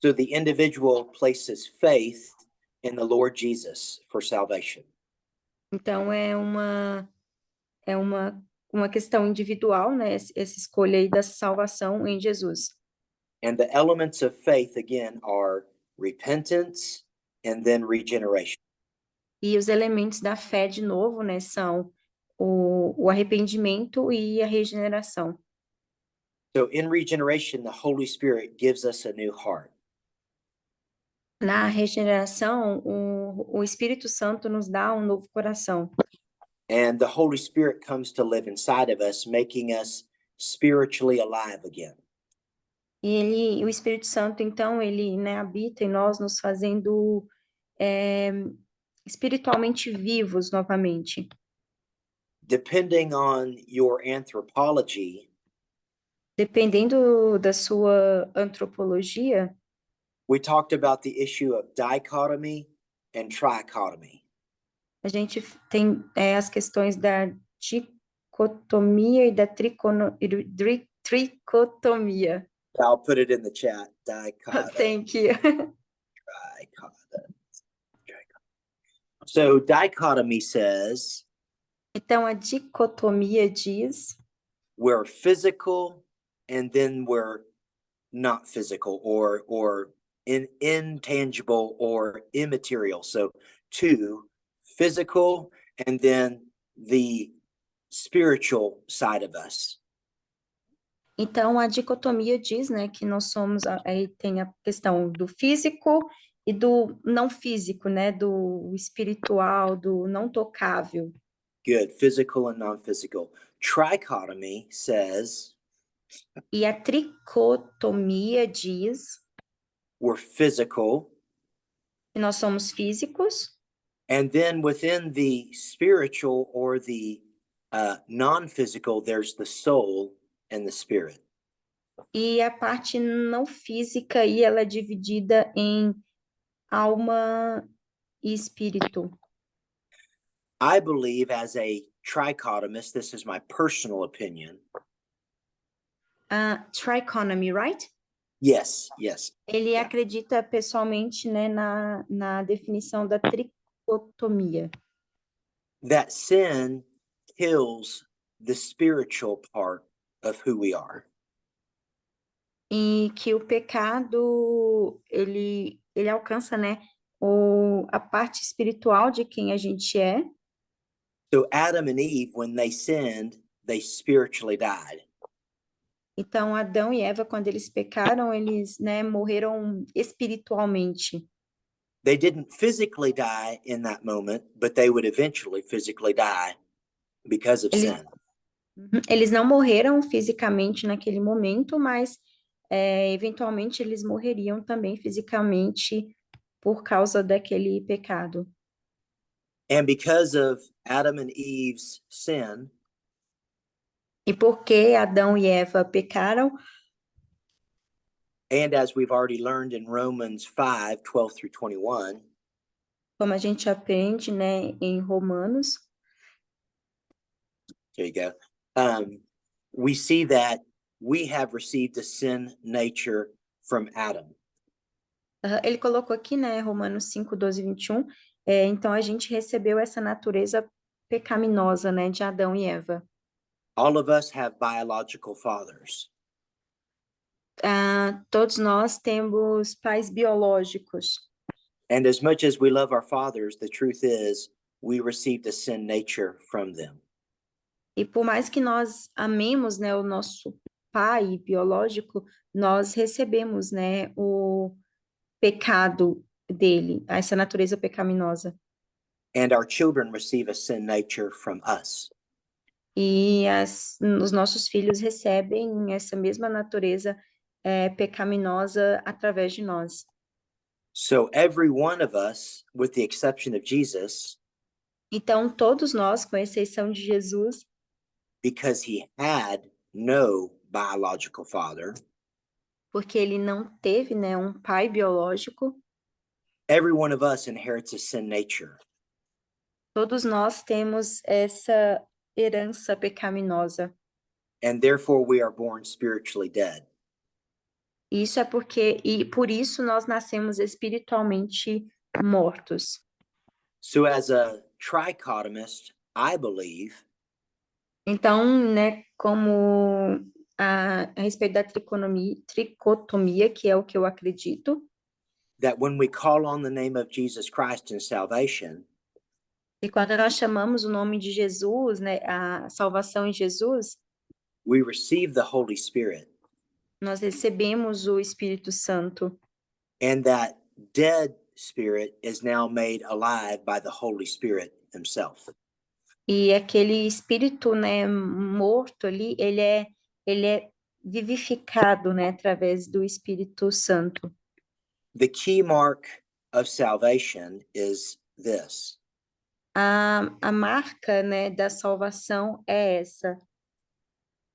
Speaker 2: So the individual places faith in the Lord Jesus for salvation.
Speaker 1: Então é uma questão individual, né, essa escolha aí da salvação em Jesus.
Speaker 2: And the elements of faith again are repentance and then regeneration.
Speaker 1: E os elementos da fé, de novo, né, são o arrependimento e a regeneração.
Speaker 2: So in regeneration, the Holy Spirit gives us a new heart.
Speaker 1: Na regeneração, o Espírito Santo nos dá um novo coração.
Speaker 2: And the Holy Spirit comes to live inside of us, making us spiritually alive again.
Speaker 1: E o Espírito Santo, então, ele, né, habita em nós, nos fazendo espiritualmente vivos novamente.
Speaker 2: Depending on your anthropology,
Speaker 1: Dependendo da sua antropologia,
Speaker 2: we talked about the issue of dichotomy and trichotomy.
Speaker 1: a gente tem as questões da dicotomia e da tricotomia.
Speaker 2: I'll put it in the chat. Dichotomy.
Speaker 1: Thank you.
Speaker 2: So dichotomy says
Speaker 1: Então, a dicotomia diz
Speaker 2: we're physical and then we're not physical or intangible or immaterial. So two, physical and then the spiritual side of us.
Speaker 1: Então, a dicotomia diz, né, que nós somos, aí tem a questão do físico e do não físico, né, do espiritual, do não tocável.
Speaker 2: Good, physical and non-physical. Trichotomy says
Speaker 1: E a tricotomia diz
Speaker 2: we're physical,
Speaker 1: que nós somos físicos,
Speaker 2: and then within the spiritual or the non-physical, there's the soul and the spirit.
Speaker 1: e a parte não física aí ela é dividida em alma e espírito.
Speaker 2: I believe as a trichotomist, this is my personal opinion.
Speaker 1: Trichotomy, right?
Speaker 2: Yes, yes.
Speaker 1: Ele
Speaker 2: Yeah.
Speaker 1: acredita pessoalmente, né, na definição da tricotomia.
Speaker 2: That sin kills the spiritual part of who we are.
Speaker 1: E que o pecado, ele alcança, né, a parte espiritual de quem a gente é.
Speaker 2: So Adam and Eve, when they sinned, they spiritually died.
Speaker 1: Então, Adão e Eva, quando eles pecaram, eles, né, morreram espiritualmente.
Speaker 2: They didn't physically die in that moment, but they would eventually physically die because of sin.
Speaker 1: Eles não morreram fisicamente naquele momento, mas eventualmente eles morreriam também fisicamente por causa daquele pecado.
Speaker 2: And because of Adam and Eve's sin,
Speaker 1: E porque Adão e Eva pecaram,
Speaker 2: And as we've already learned in Romans 5:12 through 21,
Speaker 1: Como a gente aprende, né, em Romanos,
Speaker 2: there you go. We see that we have received a sin nature from Adam.
Speaker 1: ele colocou aqui, né, Romanos 5, 12 e 21, então a gente recebeu essa natureza pecaminosa, né, de Adão e Eva.
Speaker 2: All of us have biological fathers.
Speaker 1: Todos nós temos pais biológicos.
Speaker 2: And as much as we love our fathers, the truth is we received a sin nature from them.
Speaker 1: E por mais que nós amemos, né, o nosso pai biológico, nós recebemos, né, o pecado dele, essa natureza pecaminosa.
Speaker 2: And our children receive a sin nature from us.
Speaker 1: E os nossos filhos recebem essa mesma natureza pecaminosa através de nós.
Speaker 2: So every one of us, with the exception of Jesus,
Speaker 1: Então, todos nós, com exceção de Jesus,
Speaker 2: because he had no biological father,
Speaker 1: porque ele não teve, né, um pai biológico,
Speaker 2: every one of us inherits a sin nature.
Speaker 1: todos nós temos essa herança pecaminosa.
Speaker 2: And therefore we are born spiritually dead.
Speaker 1: Isso é porque, e por isso nós nascemos espiritualmente mortos.
Speaker 2: So as a trichotomist, I believe
Speaker 1: Então, né, como a respeito da tricotomia, que é o que eu acredito,
Speaker 2: that when we call on the name of Jesus Christ in salvation,
Speaker 1: e quando nós chamamos o nome de Jesus, né, a salvação em Jesus,
Speaker 2: we receive the Holy Spirit,
Speaker 1: nós recebemos o Espírito Santo.
Speaker 2: and that dead spirit is now made alive by the Holy Spirit himself.
Speaker 1: E aquele espírito, né, morto ali, ele é vivificado, né, através do Espírito Santo.
Speaker 2: The key mark of salvation is this:
Speaker 1: A marca, né, da salvação é essa.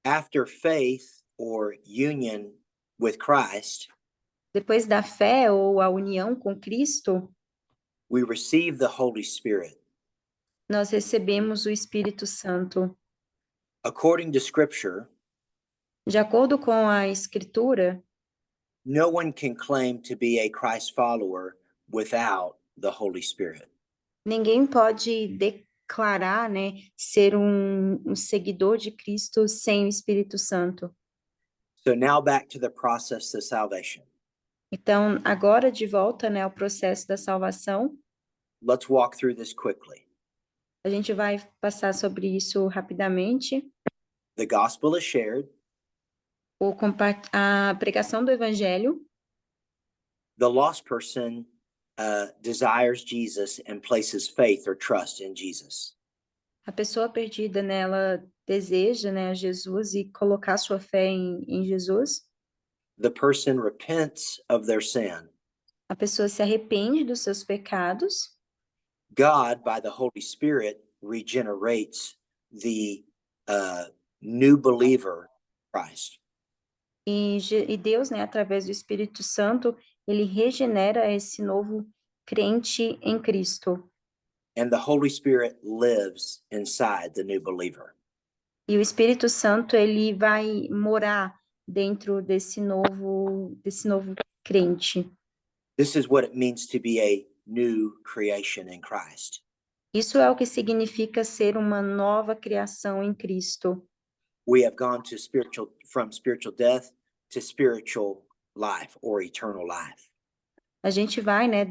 Speaker 2: after faith or union with Christ,
Speaker 1: Depois da fé ou a união com Cristo,
Speaker 2: we receive the Holy Spirit.
Speaker 1: nós recebemos o Espírito Santo.
Speaker 2: According to Scripture,
Speaker 1: De acordo com a Escritura,
Speaker 2: no one can claim to be a Christ follower without the Holy Spirit.
Speaker 1: ninguém pode declarar, né, ser um seguidor de Cristo sem o Espírito Santo.
Speaker 2: So now back to the process of salvation.
Speaker 1: Então, agora de volta, né, ao processo da salvação,
Speaker 2: Let's walk through this quickly.
Speaker 1: a gente vai passar sobre isso rapidamente.
Speaker 2: The gospel is shared.
Speaker 1: A pregação do Evangelho,
Speaker 2: The lost person desires Jesus and places faith or trust in Jesus.
Speaker 1: a pessoa perdida, né, ela deseja, né, Jesus e colocar sua fé em Jesus.
Speaker 2: The person repents of their sin.
Speaker 1: A pessoa se arrepende dos seus pecados.
Speaker 2: God, by the Holy Spirit, regenerates the new believer, Christ.
Speaker 1: E Deus, né, através do Espírito Santo, ele regenera esse novo crente em Cristo.
Speaker 2: And the Holy Spirit lives inside the new believer.
Speaker 1: E o Espírito Santo, ele vai morar dentro desse novo crente.
Speaker 2: This is what it means to be a new creation in Christ.
Speaker 1: Isso é o que significa ser uma nova criação em Cristo.
Speaker 2: We have gone from spiritual death to spiritual life or eternal life.
Speaker 1: A gente vai, né,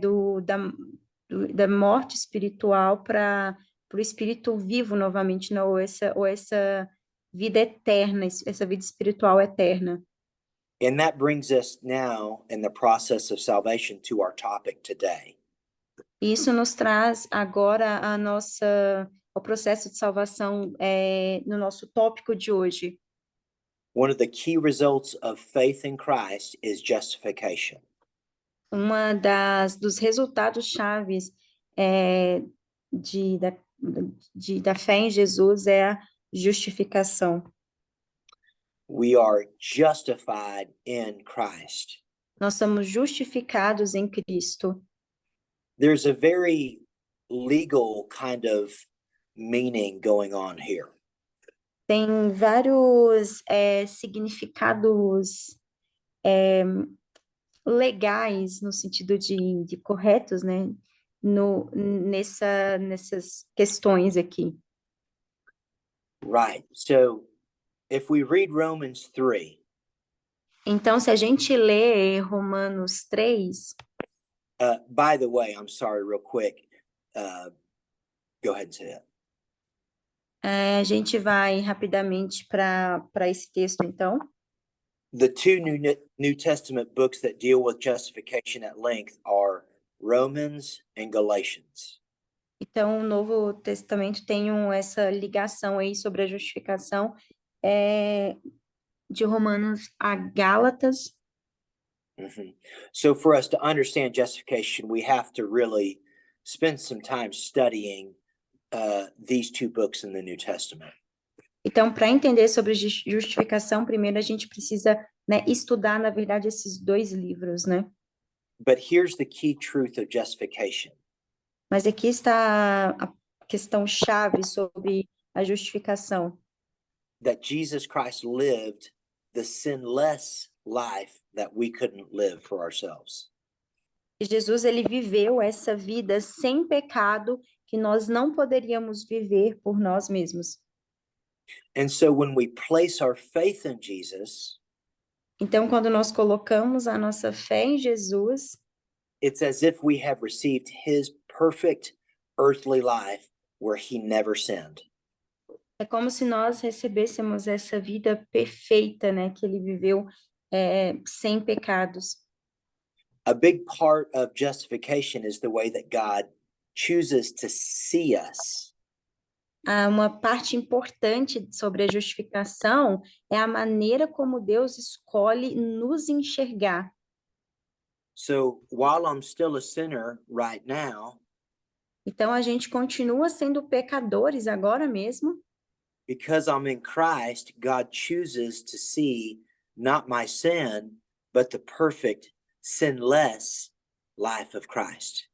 Speaker 1: da morte espiritual para o espírito vivo novamente, né, ou essa vida eterna, essa vida espiritual eterna.
Speaker 2: And that brings us now in the process of salvation to our topic today.
Speaker 1: Isso nos traz agora o processo de salvação no nosso tópico de hoje.
Speaker 2: One of the key results of faith in Christ is justification.
Speaker 1: Dos resultados chaves da fé em Jesus é a justificação.
Speaker 2: We are justified in Christ.
Speaker 1: Nós somos justificados em Cristo.
Speaker 2: There's a very legal kind of meaning going on here.
Speaker 1: Tem vários significados legais, no sentido de corretos, né? Nessas questões aqui.
Speaker 2: Right. So if we read Romans 3,
Speaker 1: Então, se a gente lê Romanos 3,
Speaker 2: by the way, I'm sorry, real quick. Go ahead and say that.
Speaker 1: a gente vai rapidamente para esse texto, então.
Speaker 2: The two New Testament books that deal with justification at length are Romans and Galatians.
Speaker 1: Então, o Novo Testamento tem essa ligação aí sobre a justificação de Romanos a Gálatas.
Speaker 2: Mhm. So for us to understand justification, we have to really spend some time studying these two books in the New Testament.
Speaker 1: Então, para entender sobre justificação, primeiro a gente precisa, né, estudar, na verdade, esses dois livros, né?
Speaker 2: But here's the key truth of justification.
Speaker 1: Mas aqui está a questão chave sobre a justificação.
Speaker 2: That Jesus Christ lived the sinless life that we couldn't live for ourselves.
Speaker 1: E Jesus, ele viveu essa vida sem pecado que nós não poderíamos viver por nós mesmos.
Speaker 2: And so when we place our faith in Jesus,
Speaker 1: Então, quando nós colocamos a nossa fé em Jesus,
Speaker 2: it's as if we have received his perfect earthly life where he never sinned.
Speaker 1: é como se nós recebêssemos essa vida perfeita, né, que ele viveu sem pecados.
Speaker 2: A big part of justification is the way that God chooses to see us.
Speaker 1: Uma parte importante sobre a justificação é a maneira como Deus escolhe nos enxergar.
Speaker 2: So while I'm still a sinner right now,
Speaker 1: Então, a gente continua sendo pecadores agora mesmo,
Speaker 2: because I'm in Christ, God chooses to see not my sin, but the perfect, sinless life of Christ.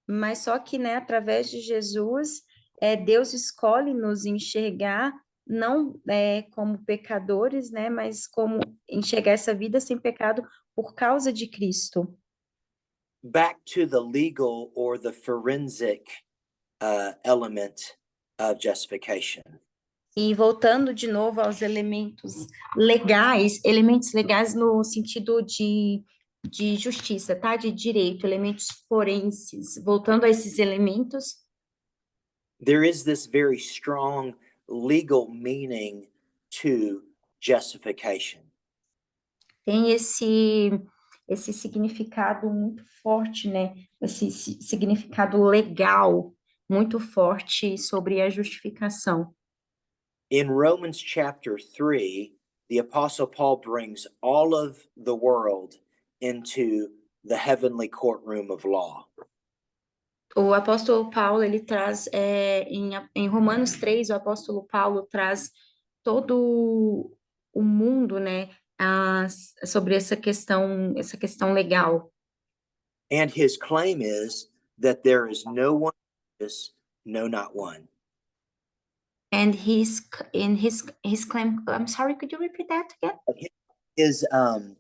Speaker 1: mas só que, né, através de Jesus, Deus escolhe nos enxergar não como pecadores, né, mas como enxergar essa vida sem pecado por causa de Cristo.
Speaker 2: Back to the legal or the forensic element of justification.
Speaker 1: E voltando de novo aos elementos legais no sentido de justiça, tá? De direito, elementos forenses. Voltando a esses elementos,
Speaker 2: There is this very strong legal meaning to justification.
Speaker 1: tem esse significado muito forte, né? Esse significado legal muito forte sobre a justificação.
Speaker 2: In Romans chapter 3, the Apostle Paul brings all of the world into the heavenly courtroom of law.
Speaker 1: O apóstolo Paulo, ele traz, em Romanos 3, o apóstolo Paulo traz todo o mundo, né, sobre essa questão legal.
Speaker 2: And his claim is that there is no one righteous, no, not one.
Speaker 1: And in his claim, I'm sorry, could you repeat that again?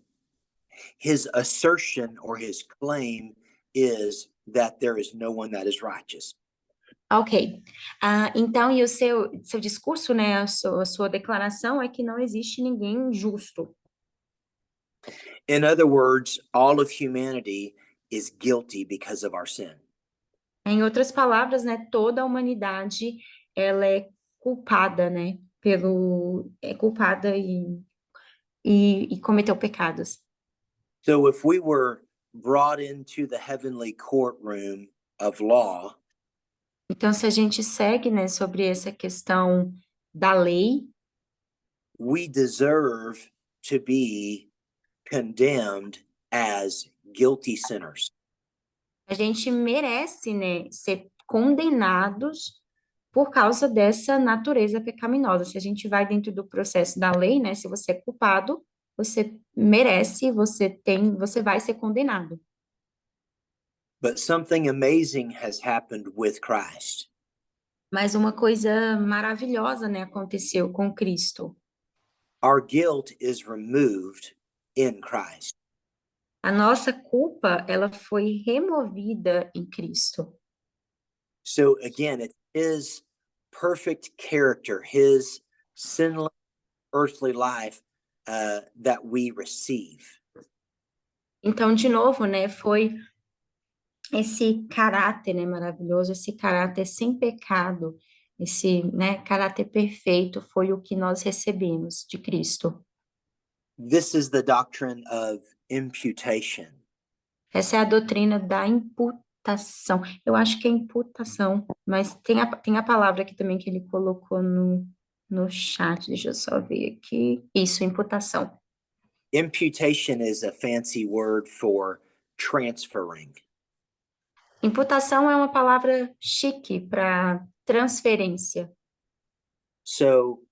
Speaker 2: His assertion or his claim is that there is no one that is righteous.
Speaker 1: Ok. Então, e o seu discurso, né, a sua declaração é que não existe ninguém justo.
Speaker 2: In other words, all of humanity is guilty because of our sin.
Speaker 1: Em outras palavras, né, toda a humanidade, ela é culpada, né, culpada e cometeu pecados.
Speaker 2: So if we were brought into the heavenly courtroom of law,
Speaker 1: então, se a gente segue, né, sobre essa questão da lei,
Speaker 2: we deserve to be condemned as guilty sinners.
Speaker 1: a gente merece, né, ser condenados por causa dessa natureza pecaminosa. Se a gente vai dentro do processo da lei, né, se você é culpado, você merece, você vai ser condenado.
Speaker 2: But something amazing has happened with Christ.
Speaker 1: Mas uma coisa maravilhosa, né, aconteceu com Cristo.
Speaker 2: Our guilt is removed in Christ.
Speaker 1: A nossa culpa, ela foi removida em Cristo.
Speaker 2: So again, it's his perfect character, his sinless earthly life that we receive.
Speaker 1: Então, de novo, né, foi esse caráter, né, maravilhoso, esse caráter sem pecado, esse, né, caráter perfeito foi o que nós recebemos de Cristo.
Speaker 2: This is the doctrine of imputation.
Speaker 1: Essa é a doutrina da imputação. Eu acho que é imputação, mas tem a palavra aqui também que ele colocou no chat. Deixa eu só ver aqui. Isso, imputação.
Speaker 2: Imputation is a fancy word for transferring.
Speaker 1: Imputação é uma palavra chique para transferência.
Speaker 2: So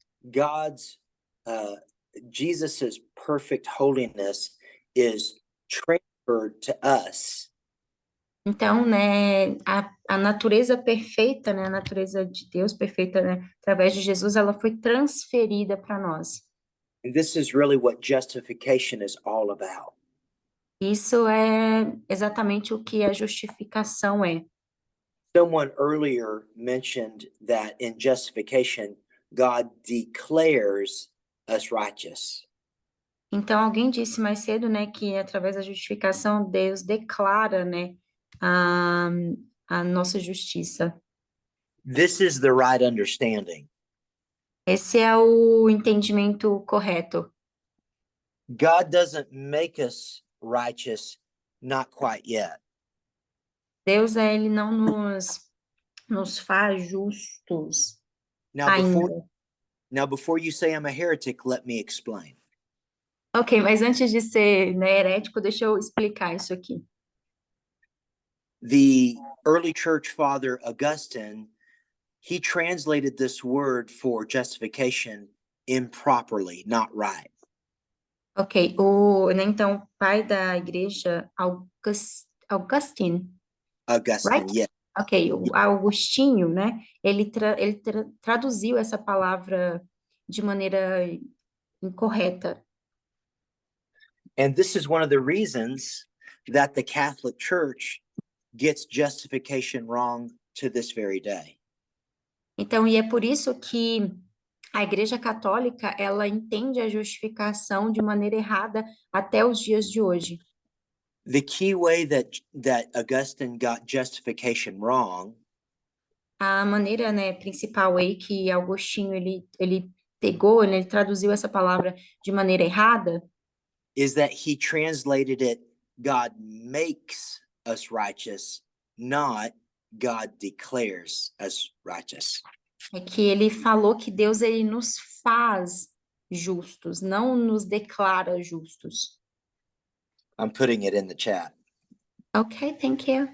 Speaker 2: Jesus's perfect holiness is transferred to us.
Speaker 1: Então, né, a natureza perfeita, né, a natureza de Deus perfeita, né, através de Jesus, ela foi transferida para nós.
Speaker 2: And this is really what justification is all about.
Speaker 1: Isso é exatamente o que a justificação é.
Speaker 2: Someone earlier mentioned that in justification, God declares us righteous.
Speaker 1: Então, alguém disse mais cedo, né, que através da justificação, Deus declara, né, a nossa justiça.
Speaker 2: This is the right understanding.
Speaker 1: Esse é o entendimento correto.
Speaker 2: God doesn't make us righteous, not quite yet.
Speaker 1: Deus, ele não nos faz justos
Speaker 2: Now
Speaker 1: ainda.
Speaker 2: before you say I'm a heretic, let me explain.
Speaker 1: Ok, mas antes de ser, né, herético, deixa eu explicar isso aqui.
Speaker 2: The early church father Augustine, he translated this word for justification improperly, not right.
Speaker 1: Ok, né, então, pai da igreja, Augustine,
Speaker 2: Augustine,
Speaker 1: right?
Speaker 2: yeah.
Speaker 1: Ok, o Augustinho, né? Ele traduziu essa palavra de maneira incorreta.
Speaker 2: And this is one of the reasons that the Catholic Church gets justification wrong to this very day.
Speaker 1: Então, e é por isso que a Igreja Católica, ela entende a justificação de maneira errada até os dias de hoje.
Speaker 2: The key way that Augustine got justification wrong
Speaker 1: A maneira, né, principal aí que Agostinho, ele pegou, né, ele traduziu essa palavra de maneira errada,
Speaker 2: is that he translated it, God makes us righteous, not God declares us righteous.
Speaker 1: é que ele falou que Deus, ele nos faz justos, não nos declara justos.
Speaker 2: I'm putting it in the chat.
Speaker 1: Ok, thank you.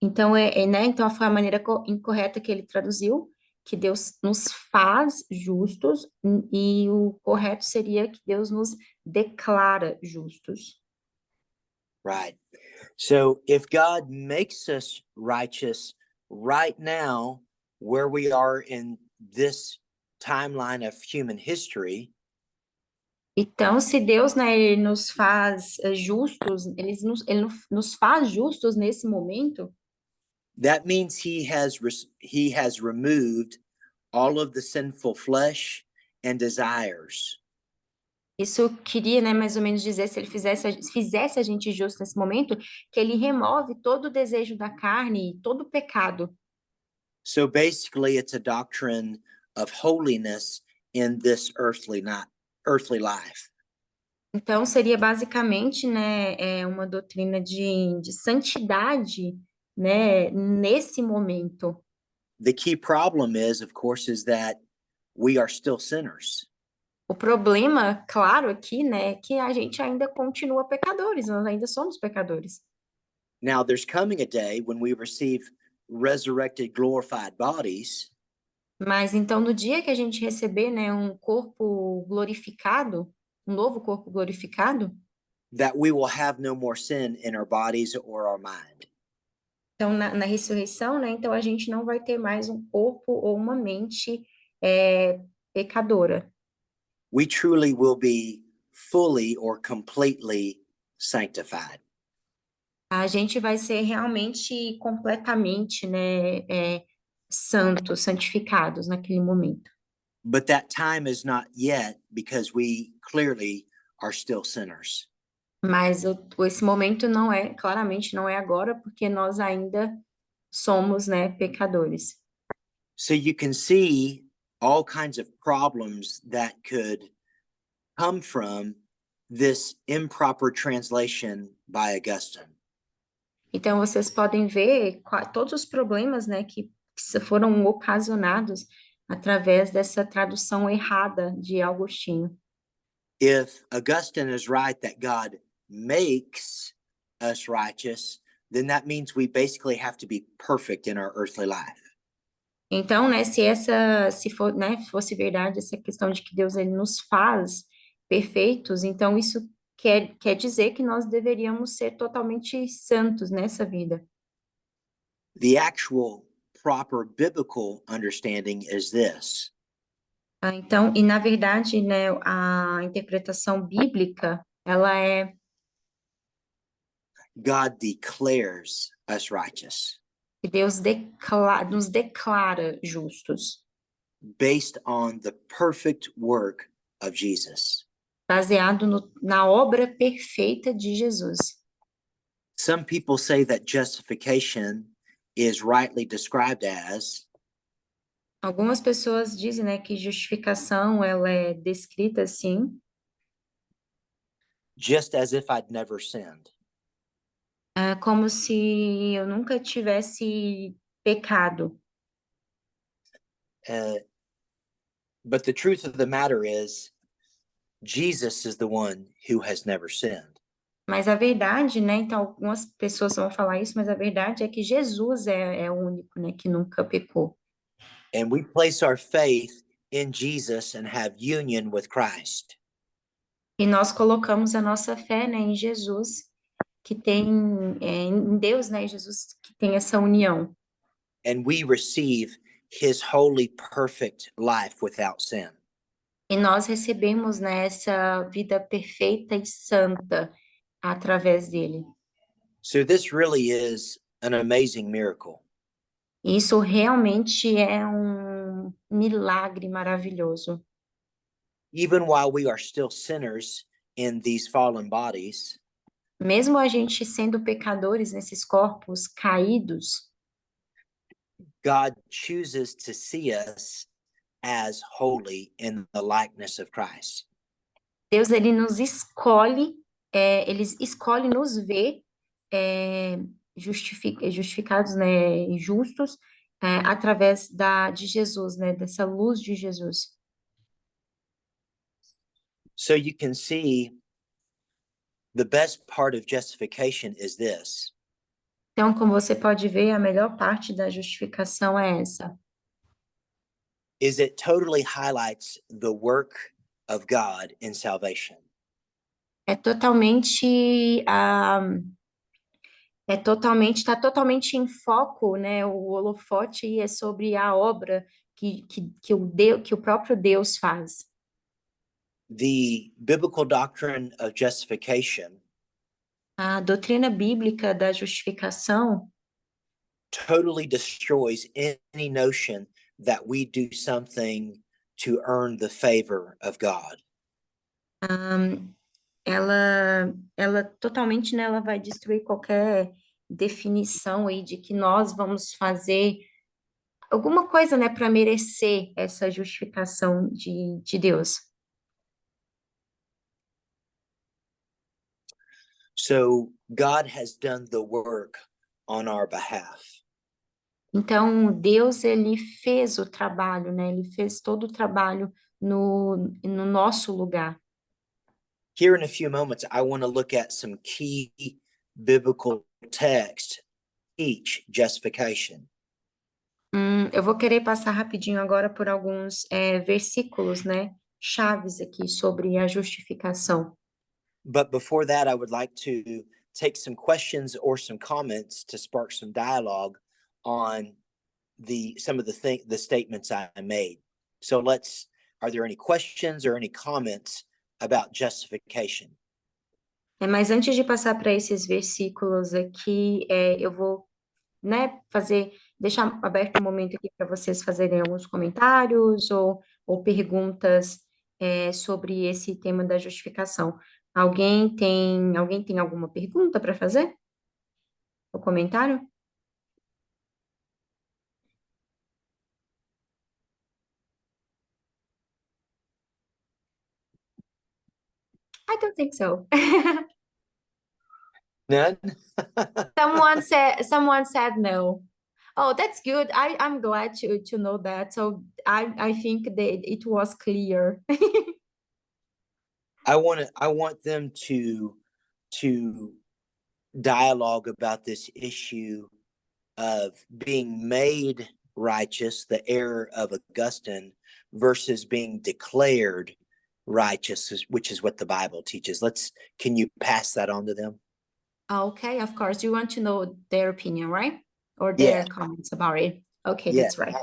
Speaker 1: Então, né, então foi a maneira incorreta que ele traduziu, que Deus nos faz justos, e o correto seria que Deus nos declara justos.
Speaker 2: Right. So if God makes us righteous right now, where we are in this timeline of human history,
Speaker 1: Então, se Deus, né, ele nos faz justos, ele nos faz justos nesse momento,
Speaker 2: that means he has removed all of the sinful flesh and desires.
Speaker 1: isso queria, né, mais ou menos dizer, se ele fizesse a gente justo nesse momento, que ele remove todo o desejo da carne e todo o pecado.
Speaker 2: So basically, it's a doctrine of holiness in this earthly life.
Speaker 1: Então, seria basicamente, né, uma doutrina de santidade, né, nesse momento.
Speaker 2: The key problem is, of course, is that we are still sinners.
Speaker 1: O problema, claro, aqui, né, é que a gente ainda continua pecadores, nós ainda somos pecadores.
Speaker 2: Now, there's coming a day when we receive resurrected, glorified bodies.
Speaker 1: Mas então, no dia que a gente receber, né, um corpo glorificado, um novo corpo glorificado,
Speaker 2: that we will have no more sin in our bodies or our mind.
Speaker 1: então na ressurreição, né, então a gente não vai ter mais um corpo ou uma mente pecadora.
Speaker 2: We truly will be fully or completely sanctified.
Speaker 1: A gente vai ser realmente completamente, né, santos, santificados naquele momento.
Speaker 2: But that time is not yet because we clearly are still sinners.
Speaker 1: Mas esse momento não é, claramente não é agora, porque nós ainda somos, né, pecadores.
Speaker 2: So you can see all kinds of problems that could come from this improper translation by Augustine.
Speaker 1: Então, vocês podem ver todos os problemas, né, que foram ocasionados através dessa tradução errada de Agostinho.
Speaker 2: If Augustine is right that God makes us righteous, then that means we basically have to be perfect in our earthly life.
Speaker 1: Então, né, se for, né, fosse verdade essa questão de que Deus ele nos faz perfeitos, então isso quer dizer que nós deveríamos ser totalmente santos nessa vida.
Speaker 2: The actual proper biblical understanding is this.
Speaker 1: Então, e na verdade, né, a interpretação bíblica, ela é
Speaker 2: God declares us righteous
Speaker 1: que Deus nos declara justos,
Speaker 2: based on the perfect work of Jesus.
Speaker 1: baseado na obra perfeita de Jesus.
Speaker 2: Some people say that justification is rightly described as
Speaker 1: Algumas pessoas dizem, né, que justificação ela é descrita assim,
Speaker 2: just as if I'd never sinned.
Speaker 1: como se eu nunca tivesse pecado.
Speaker 2: But the truth of the matter is, Jesus is the one who has never sinned.
Speaker 1: Mas a verdade, né, então algumas pessoas vão falar isso, mas a verdade é que Jesus é o único, né, que nunca pecou.
Speaker 2: And we place our faith in Jesus and have union with Christ.
Speaker 1: E nós colocamos a nossa fé, né, em Jesus, que tem, em Deus, né, Jesus, que tem essa união.
Speaker 2: And we receive his holy, perfect life without sin.
Speaker 1: E nós recebemos, né, essa vida perfeita e santa através dele.
Speaker 2: So this really is an amazing miracle.
Speaker 1: Isso realmente é um milagre maravilhoso.
Speaker 2: Even while we are still sinners in these fallen bodies,
Speaker 1: Mesmo a gente sendo pecadores nesses corpos caídos,
Speaker 2: God chooses to see us as holy in the likeness of Christ.
Speaker 1: Deus ele nos escolhe, ele escolhe nos ver justificados, né, justos, através de Jesus, né, dessa luz de Jesus.
Speaker 2: So you can see the best part of justification is this.
Speaker 1: Então, como você pode ver, a melhor parte da justificação é essa.
Speaker 2: Is it totally highlights the work of God in salvation.
Speaker 1: É totalmente, está totalmente em foco, né? O holofote é sobre a obra que o próprio Deus faz.
Speaker 2: The biblical doctrine of justification
Speaker 1: A doutrina bíblica da justificação
Speaker 2: totally destroys any notion that we do something to earn the favor of God.
Speaker 1: ela totalmente, né, ela vai destruir qualquer definição aí de que nós vamos fazer alguma coisa, né, para merecer essa justificação de Deus.
Speaker 2: So God has done the work on our behalf.
Speaker 1: Então, Deus, ele fez o trabalho, né? Ele fez todo o trabalho no nosso lugar.
Speaker 2: Here in a few moments, I want to look at some key biblical texts, each justification.
Speaker 1: Eu vou querer passar rapidinho agora por alguns versículos, né, chaves aqui sobre a justificação.
Speaker 2: But before that, I would like to take some questions or some comments to spark some dialogue on some of the statements I made. So are there any questions or any comments about justification?
Speaker 1: Mas antes de passar para esses versículos aqui, eu vou, né, deixar aberto um momento aqui para vocês fazerem alguns comentários ou perguntas sobre esse tema da justificação. Alguém tem alguma pergunta para fazer? O comentário? I don't think so.
Speaker 2: None?
Speaker 1: Someone said no. Oh, that's good. I'm glad to know that. So I think that it was clear.
Speaker 2: I want them to dialogue about this issue of being made righteous, the error of Augustine, versus being declared righteous, which is what the Bible teaches. Can you pass that on to them?
Speaker 1: Okay, of course. You want to know their opinion, right? Or their comments about it. Okay,
Speaker 2: Yeah.
Speaker 1: that's right.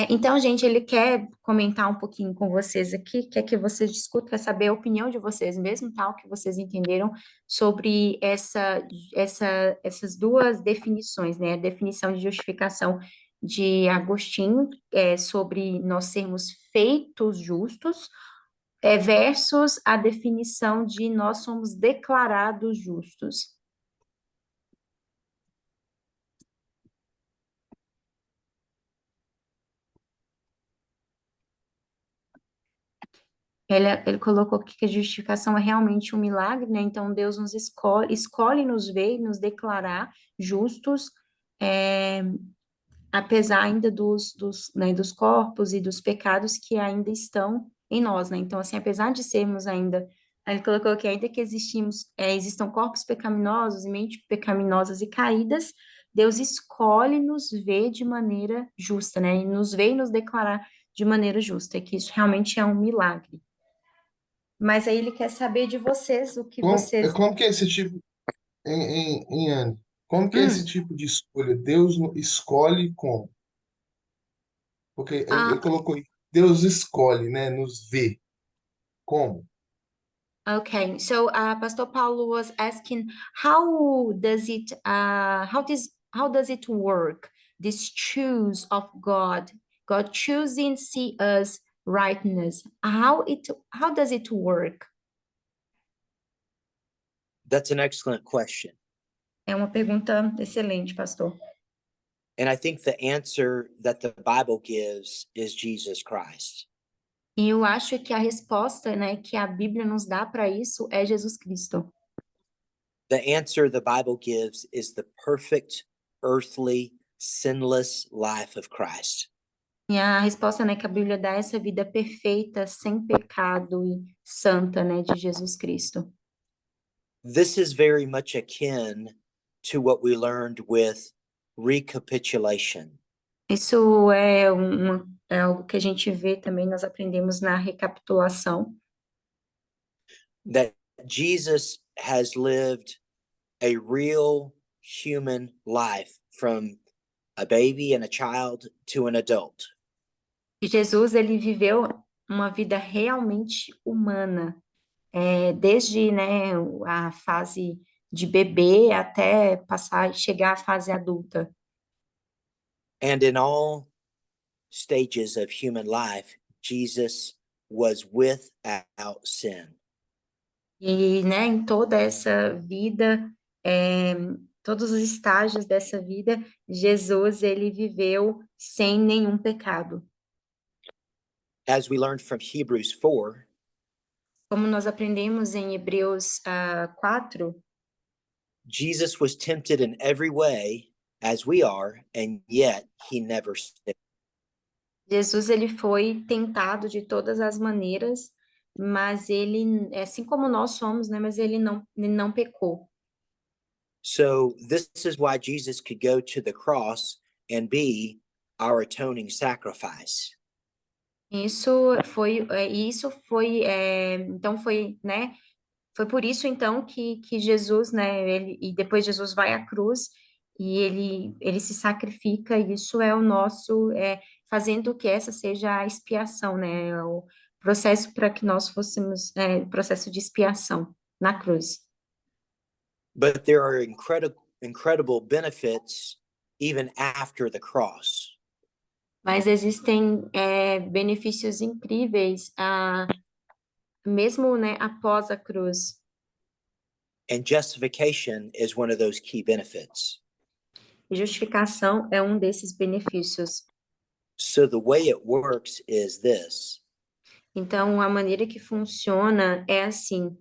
Speaker 1: Então, gente, ele quer comentar um pouquinho com vocês aqui, quer que vocês discutam, quer saber a opinião de vocês mesmo, tá? O que vocês entenderam sobre essas duas definições, né? A definição de justificação de Agostinho, sobre nós sermos feitos justos, versus a definição de nós somos declarados justos. Ele colocou aqui que a justificação é realmente um milagre, né? Então, Deus nos escolhe nos ver e nos declarar justos, apesar ainda dos corpos e dos pecados que ainda estão em nós, né? Então, assim, apesar de sermos ainda, ele colocou que ainda que existam corpos pecaminosos e mentes pecaminosas e caídas, Deus escolhe nos ver de maneira justa, né? E nos ver e nos declarar de maneira justa, e que isso realmente é um milagre. Mas aí ele quer saber de vocês o que vocês.
Speaker 9: Como que é esse tipo, Anne, como que é esse tipo de escolha? Deus escolhe como? Porque ele colocou aí, Deus escolhe, né? Nos vê. Como?
Speaker 1: Okay, so Pastor Paulo was asking, how does it work? This choose of God choosing see us rightness. How does it work?
Speaker 2: That's an excellent question.
Speaker 1: É uma pergunta excelente, pastor.
Speaker 2: And I think the answer that the Bible gives is Jesus Christ.
Speaker 1: E eu acho que a resposta, né, que a Bíblia nos dá para isso é Jesus Cristo.
Speaker 2: The answer the Bible gives is the perfect, earthly, sinless life of Christ.
Speaker 1: E a resposta, né, que a Bíblia dá é essa vida perfeita, sem pecado e santa, né, de Jesus Cristo.
Speaker 2: This is very much akin to what we learned with recapitulation.
Speaker 1: Isso é algo que a gente vê também, nós aprendemos na recapitulação.
Speaker 2: That Jesus has lived a real human life from a baby and a child to an adult.
Speaker 1: Jesus, ele viveu uma vida realmente humana, desde, né, a fase de bebê até chegar à fase adulta.
Speaker 2: And in all stages of human life, Jesus was without sin.
Speaker 1: E, né, em toda essa vida, todos os estágios dessa vida, Jesus, ele viveu sem nenhum pecado.
Speaker 2: As we learned from Hebrews 4,
Speaker 1: como nós aprendemos em Hebreus 4,
Speaker 2: Jesus was tempted in every way as we are, and yet he never sinned.
Speaker 1: Jesus, ele foi tentado de todas as maneiras, mas ele, assim como nós somos, né, mas ele não pecou.
Speaker 2: So this is why Jesus could go to the cross and be our atoning sacrifice.
Speaker 1: Então foi, né? Foi por isso então que Jesus, né? E depois Jesus vai à cruz e ele se sacrifica. E isso é o nosso, fazendo que essa seja a expiação, né? O processo para que nós fôssemos, processo de expiação na cruz.
Speaker 2: But there are incredible benefits even after the cross.
Speaker 1: Mas existem benefícios incríveis, mesmo, né, após a cruz.
Speaker 2: And justification is one of those key benefits.
Speaker 1: E justificação é um desses benefícios.
Speaker 2: So the way it works is this.
Speaker 1: Então, a maneira que funciona é assim.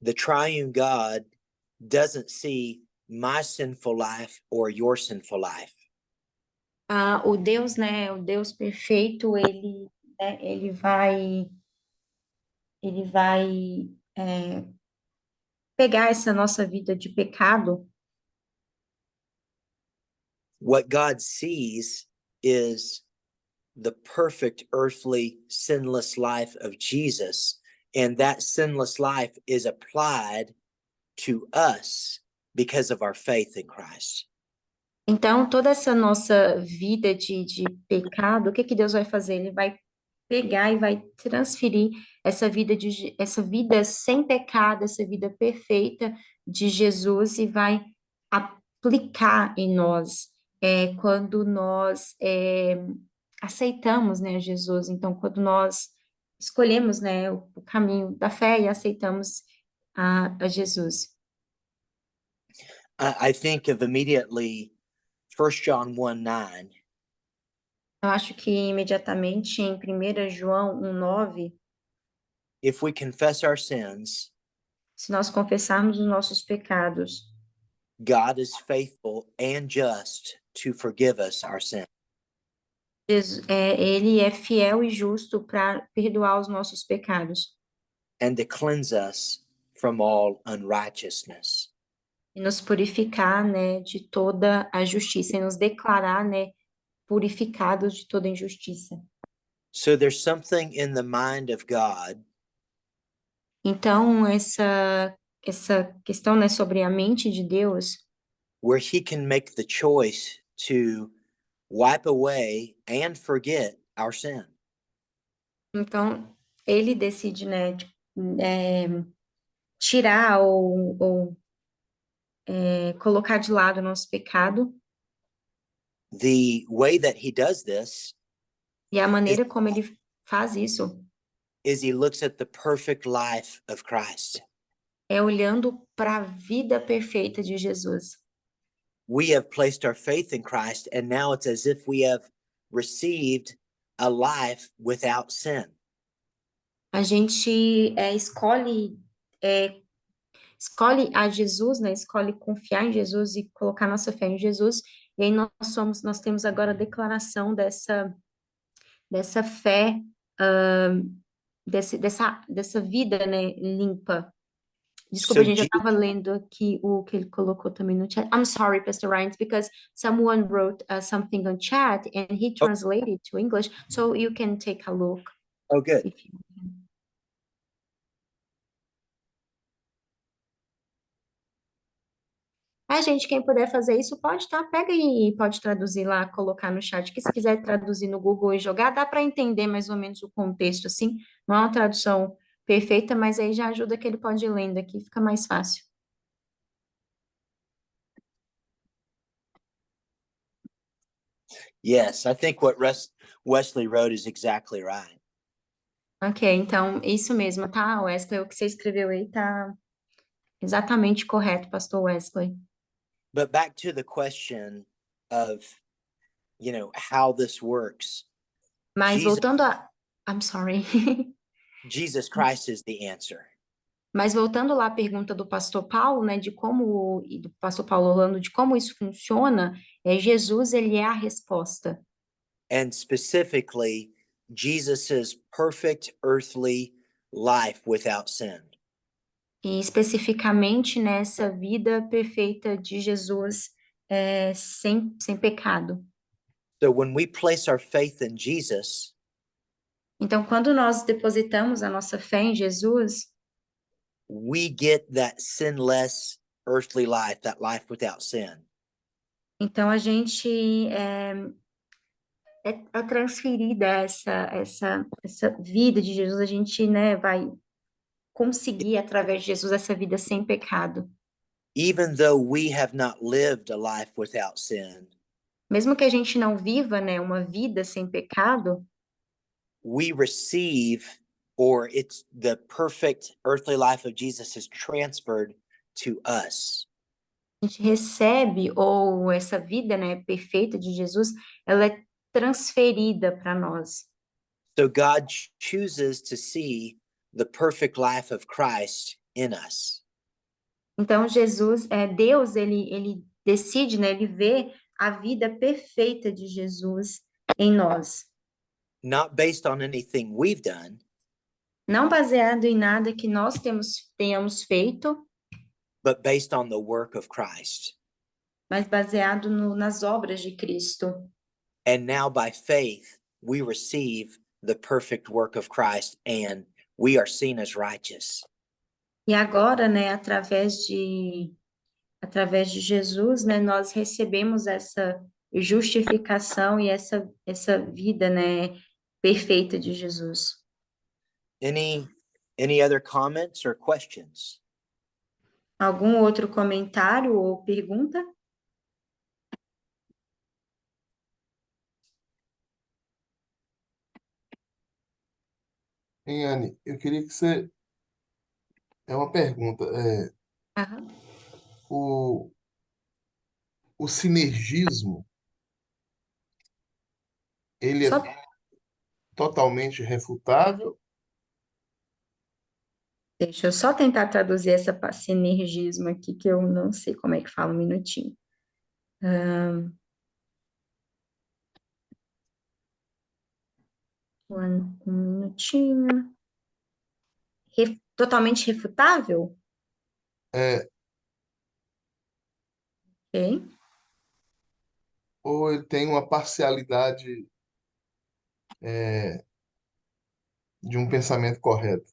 Speaker 2: The triune God doesn't see my sinful life or your sinful life.
Speaker 1: O Deus, né, o Deus perfeito, ele vai pegar essa nossa vida de pecado.
Speaker 2: What God sees is the perfect earthly sinless life of Jesus, and that sinless life is applied to us because of our faith in Christ.
Speaker 1: Então, toda essa nossa vida de pecado, o que Deus vai fazer? Ele vai pegar e vai transferir essa vida sem pecado, essa vida perfeita de Jesus e vai aplicar em nós quando nós aceitamos, né, Jesus. Então, quando nós escolhemos, né, o caminho da fé e aceitamos a Jesus.
Speaker 2: I think of immediately 1 John 1:9.
Speaker 1: Eu acho que imediatamente em 1 João 1:9,
Speaker 2: If we confess our sins,
Speaker 1: se nós confessarmos os nossos pecados,
Speaker 2: God is faithful and just to forgive us our sins.
Speaker 1: Ele é fiel e justo para perdoar os nossos pecados
Speaker 2: and to cleanse us from all unrighteousness.
Speaker 1: e nos purificar, né, de toda a justiça e nos declarar, né, purificados de toda injustiça.
Speaker 2: So there's something in the mind of God
Speaker 1: Então, essa questão, né, sobre a mente de Deus,
Speaker 2: where he can make the choice to wipe away and forget our sin.
Speaker 1: então ele decide, né, tirar ou colocar de lado o nosso pecado.
Speaker 2: The way that he does this
Speaker 1: E a maneira como ele faz isso
Speaker 2: is he looks at the perfect life of Christ.
Speaker 1: é olhando para a vida perfeita de Jesus.
Speaker 2: We have placed our faith in Christ, and now it's as if we have received a life without sin.
Speaker 1: A gente escolhe a Jesus, né? Escolhe confiar em Jesus e colocar nossa fé em Jesus. E aí nós temos agora a declaração dessa fé, dessa vida, né, limpa. Desculpa,
Speaker 2: So
Speaker 1: gente, eu estava lendo aqui o que ele colocou também no chat. I'm sorry, Pastor Ryan, because someone wrote something on chat and he translated to English, so you can take a look.
Speaker 2: Oh, good.
Speaker 1: If you can. Gente, quem puder fazer isso pode, tá? Pega e pode traduzir lá, colocar no chat, que se quiser traduzir no Google e jogar, dá para entender mais ou menos o contexto, assim. Não é uma tradução perfeita, mas aí já ajuda que ele pode ir lendo aqui, fica mais fácil.
Speaker 2: Yes, I think what Wesley wrote is exactly right.
Speaker 1: Ok, então, isso mesmo, tá, Wesley? O que você escreveu aí tá exatamente correto, Pastor Wesley.
Speaker 2: But back to the question of, how this works.
Speaker 1: Mas voltando I'm sorry.
Speaker 2: Jesus Christ is the answer.
Speaker 1: Mas voltando lá à pergunta do pastor Paulo, né, e do pastor Paulo Orlando, de como isso funciona, Jesus, ele é a resposta.
Speaker 2: And specifically, Jesus's perfect earthly life without sin.
Speaker 1: E especificamente nessa vida perfeita de Jesus, sem pecado.
Speaker 2: So when we place our faith in Jesus,
Speaker 1: Então, quando nós depositamos a nossa fé em Jesus,
Speaker 2: we get that sinless earthly life, that life without sin.
Speaker 1: então a gente é transferida essa vida de Jesus, a gente, né, vai conseguir através de Jesus essa vida sem pecado.
Speaker 2: Even though we have not lived a life without sin,
Speaker 1: Mesmo que a gente não viva, né, uma vida sem pecado,
Speaker 2: we receive, or it's the perfect earthly life of Jesus is transferred to us.
Speaker 1: a gente recebe, ou essa vida, né, perfeita de Jesus, ela é transferida para nós.
Speaker 2: So God chooses to see the perfect life of Christ in us.
Speaker 1: Então, Deus, ele decide, né, ele vê a vida perfeita de Jesus em nós.
Speaker 2: Not based on anything we've done,
Speaker 1: Não baseado em nada que nós tenhamos feito,
Speaker 2: but based on the work of Christ.
Speaker 1: mas baseado nas obras de Cristo.
Speaker 2: And now by faith, we receive the perfect work of Christ and we are seen as righteous.
Speaker 1: E agora, né, através de Jesus, né, nós recebemos essa justificação e essa vida, né, perfeita de Jesus.
Speaker 2: Any other comments or questions?
Speaker 1: Algum outro comentário ou pergunta?
Speaker 9: Hein, Anne, eu queria que você. É uma pergunta.
Speaker 1: Aham.
Speaker 9: O, o sinergismo, ele
Speaker 1: Só,
Speaker 9: é totalmente refutável?
Speaker 1: deixa eu só tentar traduzir essa sinergismo aqui, que eu não sei como é que fala, um minutinho. Um minutinho. Totalmente refutável?
Speaker 9: É,
Speaker 1: Ok.
Speaker 9: ou ele tem uma parcialidade, de um pensamento correto?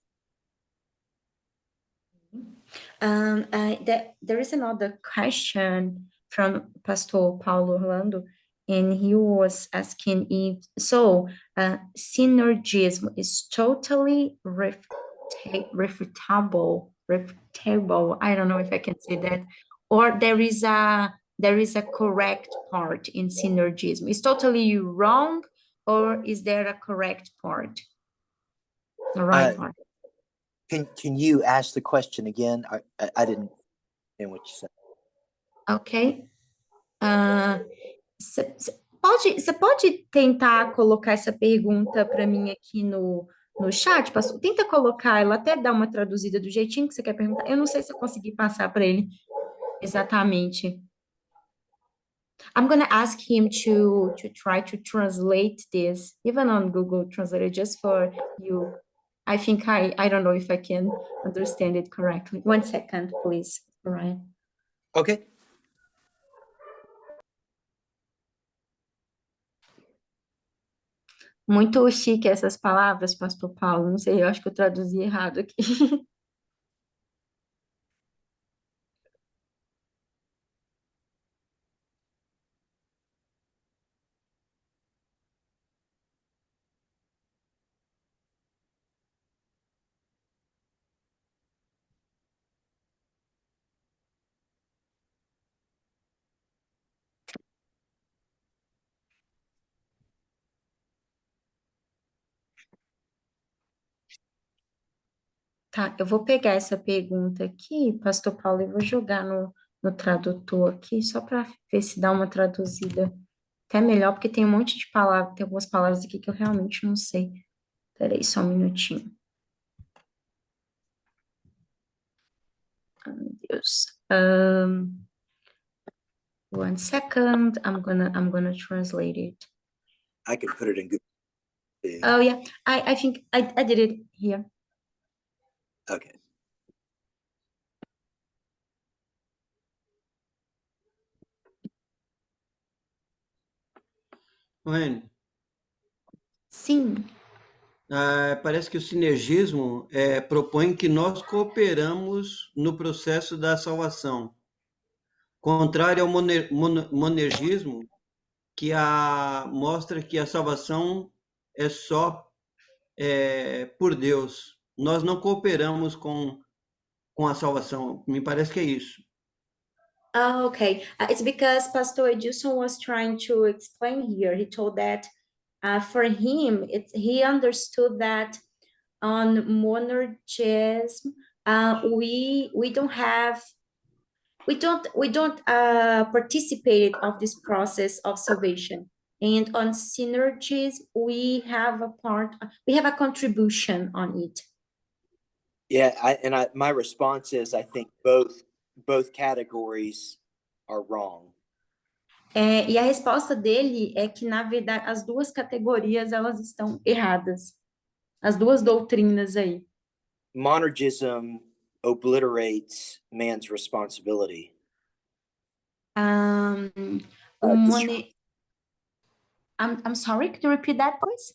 Speaker 1: There is another question from Pastor Paulo Orlando, and he was asking if synergism is totally refutable. I don't know if I can say that, or there is a correct part in synergism. Is totally wrong, or is there a correct part? The right part.
Speaker 2: Can you ask the question again? I didn't understand what you said.
Speaker 1: Ok. Você pode tentar colocar essa pergunta para mim aqui no chat, pastor? Tenta colocar ela, até dar uma traduzida do jeitinho que você quer perguntar. Eu não sei se eu consegui passar para ele exatamente. I'm gonna ask him to try to translate this, even on Google Translator, just for you. I think I don't know if I can understand it correctly. 1 second, please, Ryan.
Speaker 2: Okay.
Speaker 1: Muito chique essas palavras, pastor Paulo. Não sei, eu acho que eu traduzi errado aqui. Tá, eu vou pegar essa pergunta aqui, pastor Paulo, e vou jogar no tradutor aqui, só para ver se dá uma traduzida até melhor, porque tem um monte de palavras, tem algumas palavras aqui que eu realmente não sei. Peraí, só um minutinho. Ai, meu Deus. 1 second, I'm gonna translate it.
Speaker 2: I can put it in Google.
Speaker 1: Oh yeah, I think I did it here.
Speaker 2: Okay.
Speaker 10: Anne,
Speaker 1: Sim.
Speaker 10: parece que o sinergismo propõe que nós cooperamos no processo da salvação, contrário ao monergismo, que mostra que a salvação é só por Deus. Nós não cooperamos com a salvação. Me parece que é isso.
Speaker 1: Oh, okay. It's because Pastor Edilson was trying to explain here. He told that for him, he understood that on monergism, we don't participate of this process of salvation. And on synergies, we have a contribution on it.
Speaker 2: Yeah, my response is I think both categories are wrong.
Speaker 1: E a resposta dele é que, na verdade, as duas categorias, elas estão erradas. As duas doutrinas aí.
Speaker 2: Monergism obliterates man's responsibility.
Speaker 1: I'm sorry, could you repeat that, please?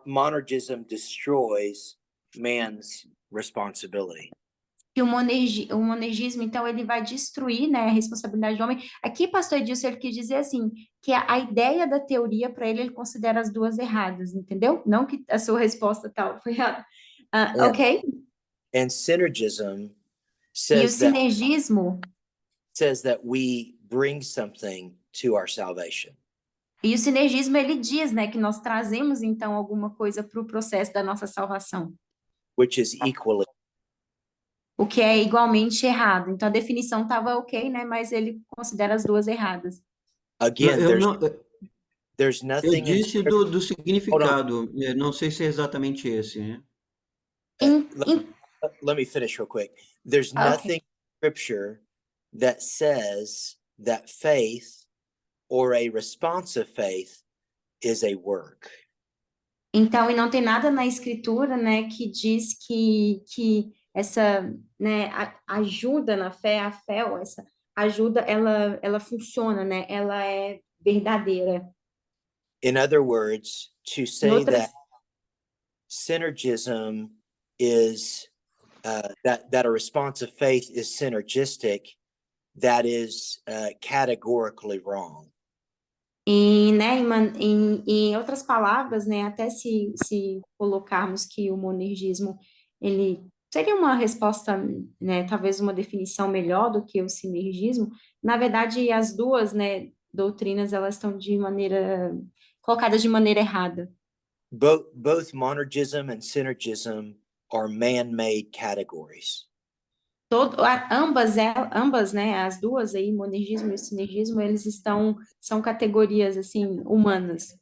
Speaker 2: Monergism destroys man's responsibility.
Speaker 1: Que o monergismo, então, ele vai destruir, né, a responsabilidade do homem. Aqui, pastor Edilson, ele quis dizer assim, que a ideia da teoria, para ele considera as duas erradas, entendeu? Não que a sua resposta tal foi errada. Ok?
Speaker 2: And synergism
Speaker 1: E o
Speaker 2: says
Speaker 1: sinergismo...
Speaker 2: that we bring something to our salvation.
Speaker 1: E o sinergismo, ele diz, né, que nós trazemos, então, alguma coisa para o processo da nossa salvação.
Speaker 2: Which is equally.
Speaker 1: O que é igualmente errado. Então, a definição estava ok, né, mas ele considera as duas erradas.
Speaker 2: Again, there's nothing.
Speaker 10: Eu disse do significado, não sei se é exatamente esse, né?
Speaker 2: Let me finish real quick. There's nothing in Scripture that says that faith or a response of faith is a work.
Speaker 1: Então, e não tem nada na Escritura, né, que diz que essa, né, ajuda na fé, a fé, ou essa ajuda, ela funciona, né, ela é verdadeira.
Speaker 2: In other words, to say that synergism is that a response of faith is synergistic, that is categorically wrong.
Speaker 1: E, né, em outras palavras, né, até se colocarmos que o monergismo, ele seria uma resposta, né, talvez uma definição melhor do que o sinergismo, na verdade, as duas, né, doutrinas, elas estão colocadas de maneira errada.
Speaker 2: Both monergism and synergism are man-made categories.
Speaker 1: Ambas, né, as duas aí, monergismo e sinergismo, são categorias, assim, humanas,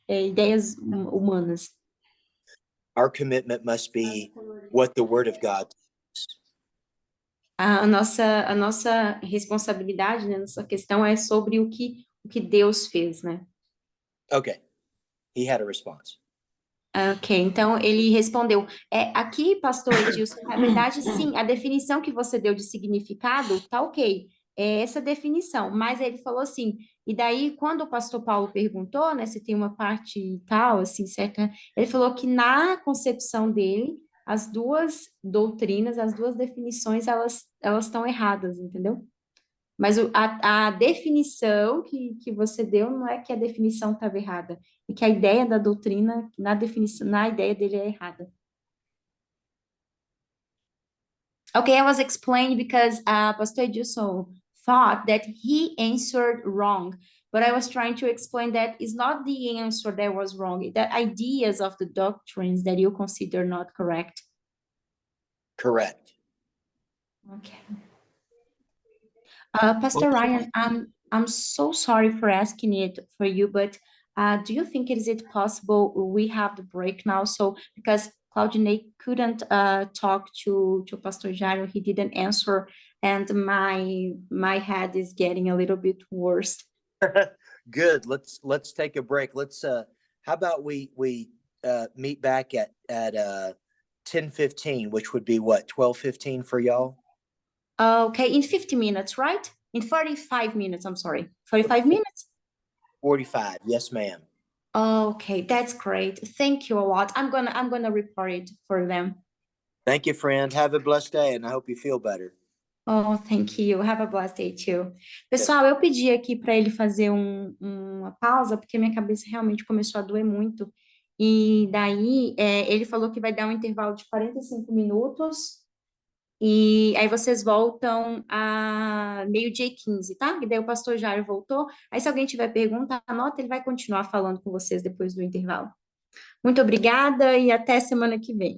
Speaker 1: ideias humanas.
Speaker 2: Our commitment must be what the Word of God says.
Speaker 1: A nossa responsabilidade, né, nossa questão é sobre o que Deus fez, né?
Speaker 2: Okay, he had a response.
Speaker 1: Ok, então ele respondeu. Aqui, pastor Edilson, na verdade, sim, a definição que você deu de significado, tá ok. É essa definição, mas ele falou assim, e daí, quando o pastor Paulo perguntou, né, se tem uma parte tal, assim, certa, ele falou que na concepção dele, as duas doutrinas, as duas definições, elas estão erradas, entendeu? Mas a definição que você deu não é que a definição estava errada, é que a ideia da doutrina, na definição, na ideia dele é errada. Okay, I was explaining because Pastor Edilson thought that he answered wrong, but I was trying to explain that it's not the answer that was wrong, the ideas of the doctrines that you consider not correct.
Speaker 2: Correct.
Speaker 1: Okay. Pastor Ryan, I'm so sorry for asking it for you, but do you think is it possible we have the break now? So because Claudinei couldn't talk to Pastor Jairo, he didn't answer, and my head is getting a little bit worse.
Speaker 2: Good. Let's take a break. Let's how about we meet back at 10:15, which would be what, 12:15 for y'all?
Speaker 1: Okay, in 50 minutes, right? In 45 minutes, I'm sorry. 45 minutes?
Speaker 2: 45. Yes, ma'am.
Speaker 1: Okay, that's great. Thank you a lot. I'm gonna report it for them.
Speaker 2: Thank you, friend. Have a blessed day, and I hope you feel better.
Speaker 1: Oh, thank you. Have a blessed day too. Pessoal, eu pedi aqui para ele fazer uma pausa, porque minha cabeça realmente começou a doer muito. E daí, ele falou que vai dar um intervalo de 45 minutos. E aí vocês voltam a 12h15, tá? E daí o pastor Jairo voltou. Aí se alguém tiver pergunta, anota, ele vai continuar falando com vocês depois do intervalo. Muito obrigada e até semana que vem.